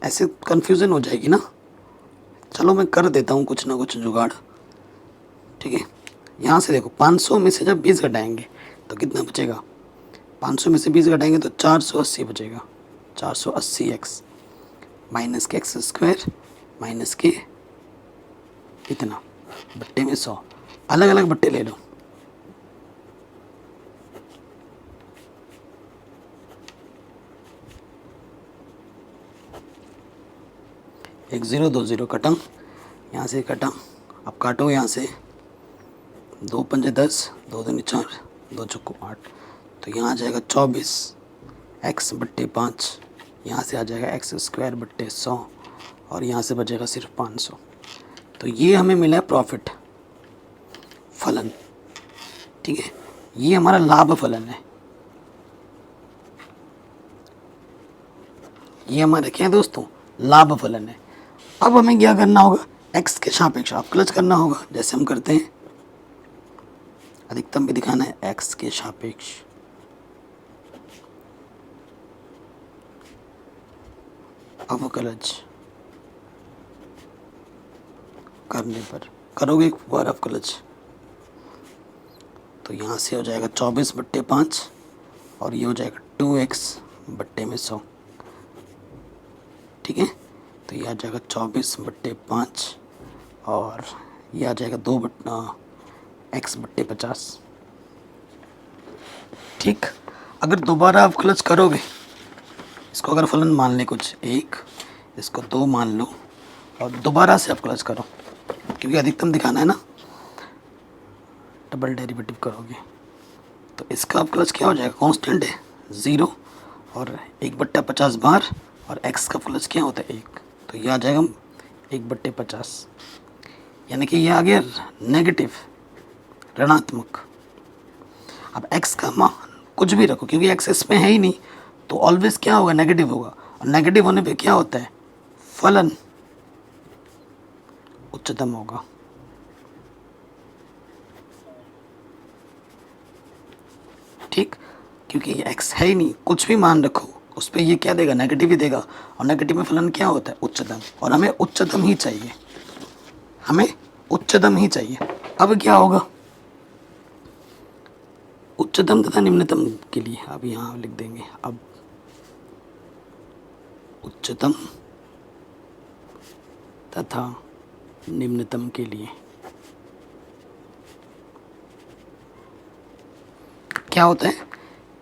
ऐसे कंफ्यूजन हो जाएगी ना। चलो मैं कर देता हूँ कुछ ना कुछ जुगाड़। ठीक है, यहाँ से देखो, 500 में से जब 20 घटाएंगे तो कितना बचेगा, 500 में से 20 घटाएंगे तो 480 बचेगा, 480x माइनस के एक्स स्क्वायर माइनस के इतना बट्टे में 100, अलग अलग बट्टे ले लो। एक 0 2 0 कटा, यहाँ से कटा, अब काटो यहाँ से, 2 पंजे 10, 2 दूनी 4, 2 चौको 8, तो यहाँ आ जाएगा 24x बट्टे 5, यहाँ से आ जाएगा एक्स स्क्वायर बट्टे 100 और यहाँ से बचेगा सिर्फ 500। तो ये हमें मिला है प्रॉफिट फलन। ठीक है, ये हमारा लाभ फलन है। ये हमारे क्या है दोस्तों, लाभ फलन है। अब हमें क्या करना होगा, एक्स के सापेक्ष अवकलज करना होगा, जैसे हम करते हैं। अधिकतम भी दिखाना है, एक्स के सापेक्ष अवकलज करने पर करोगे एक बार अवकलज, तो यहाँ से हो जाएगा 24/5 और ये हो जाएगा 2x/100। ठीक है, तो ये आ जाएगा 24/5 और ये आ जाएगा 2x/50। ठीक, अगर दोबारा अवकलज करोगे, इसको अगर फलन मान ले कुछ 1, इसको 2 मान लो और दोबारा से अवकलज करो, क्योंकि अधिकतम दिखाना है ना, डबल डेरिवेटिव करोगे तो इसका अवकलज क्या हो जाएगा, कांस्टेंट है 0 और 1/50 बार, और x का अवकलज क्या होता है 1, तो ये आ जाएगा 1/50, यानी कि ये आ गया नेगेटिव, ऋणात्मक। अब x का मान कुछ भी रखो, क्योंकि x इसमें है ही नहीं, तो ऑलवेज क्या होगा, नेगेटिव होगा, और नेगेटिव होने पे क्या होता है, फलन उच्चतम होगा। ठीक, क्योंकि ये x है ही नहीं, कुछ भी मान रखो उस पर ये क्या देगा, नेगेटिव ही देगा, और नेगेटिव में फलन क्या होता है, उच्चतम, और हमें उच्चतम ही चाहिए, हमें उच्चतम ही चाहिए। अब क्या होगा, उच्चतम तथा निम्नतम के लिए अब यहाँ लिख देंगे, अब उच्चतम तथा निम्नतम के लिए क्या होता है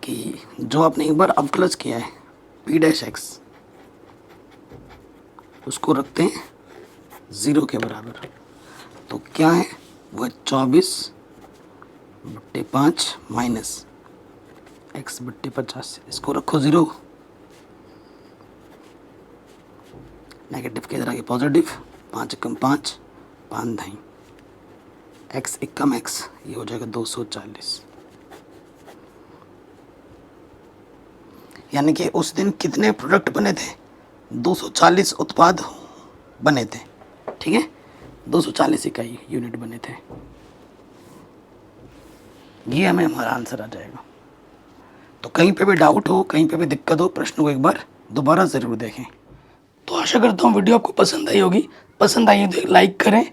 कि जो आपने एक बार अवकलज किया है p' उसको रखते हैं 0 के बराबर, तो क्या है वह 24/5 माइनस x/50, इसको रखो 0, नेगेटिव के इधर आगे पॉजिटिव, 5 कम 5, 5 धाई, x कम x, ये हो जाएगा 240। यानी कि उस दिन कितने प्रोडक्ट बने थे, 240 उत्पाद बने थे। ठीक है, 240 इकाई यूनिट बने थे। ये हमें हमारा आंसर आ जाएगा। तो कहीं पे भी डाउट हो, कहीं पे भी दिक्कत हो, प्रश्न को एक बार दोबारा ज़रूर देखें। तो आशा करता हूँ वीडियो आपको पसंद आई होगी। पसंद आई हो तो लाइक करें,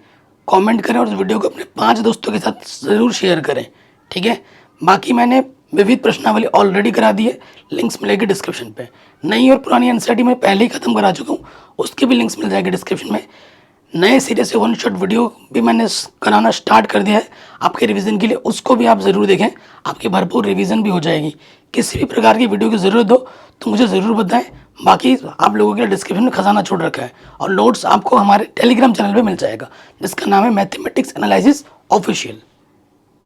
कमेंट करें और इस वीडियो को अपने 5 दोस्तों के साथ ज़रूर शेयर करें। ठीक है, बाकी मैंने विविध प्रश्नावली ऑलरेडी करा दी है, लिंक्स मिलेगी डिस्क्रिप्शन पे। नई और पुरानी एनसीईआरटी मैं पहले ही ख़त्म करा चुका हूँ, उसकी भी लिंक्स मिल जाएगी डिस्क्रिप्शन में। नए सिरे से 1 शॉट वीडियो भी मैंने कराना स्टार्ट कर दिया है आपके रिवीजन के लिए, उसको भी आप ज़रूर देखें, आपकी भरपूर रिवीजन भी हो जाएगी। किसी भी प्रकार की वीडियो की ज़रूरत हो तो मुझे ज़रूर बताएं। बाकी आप लोगों के लिए डिस्क्रिप्शन में खजाना छोड़ रखा है, और नोट्स आपको हमारे टेलीग्राम चैनल पे मिल जाएगा, जिसका नाम है मैथमेटिक्स एनालिसिस ऑफिशियल।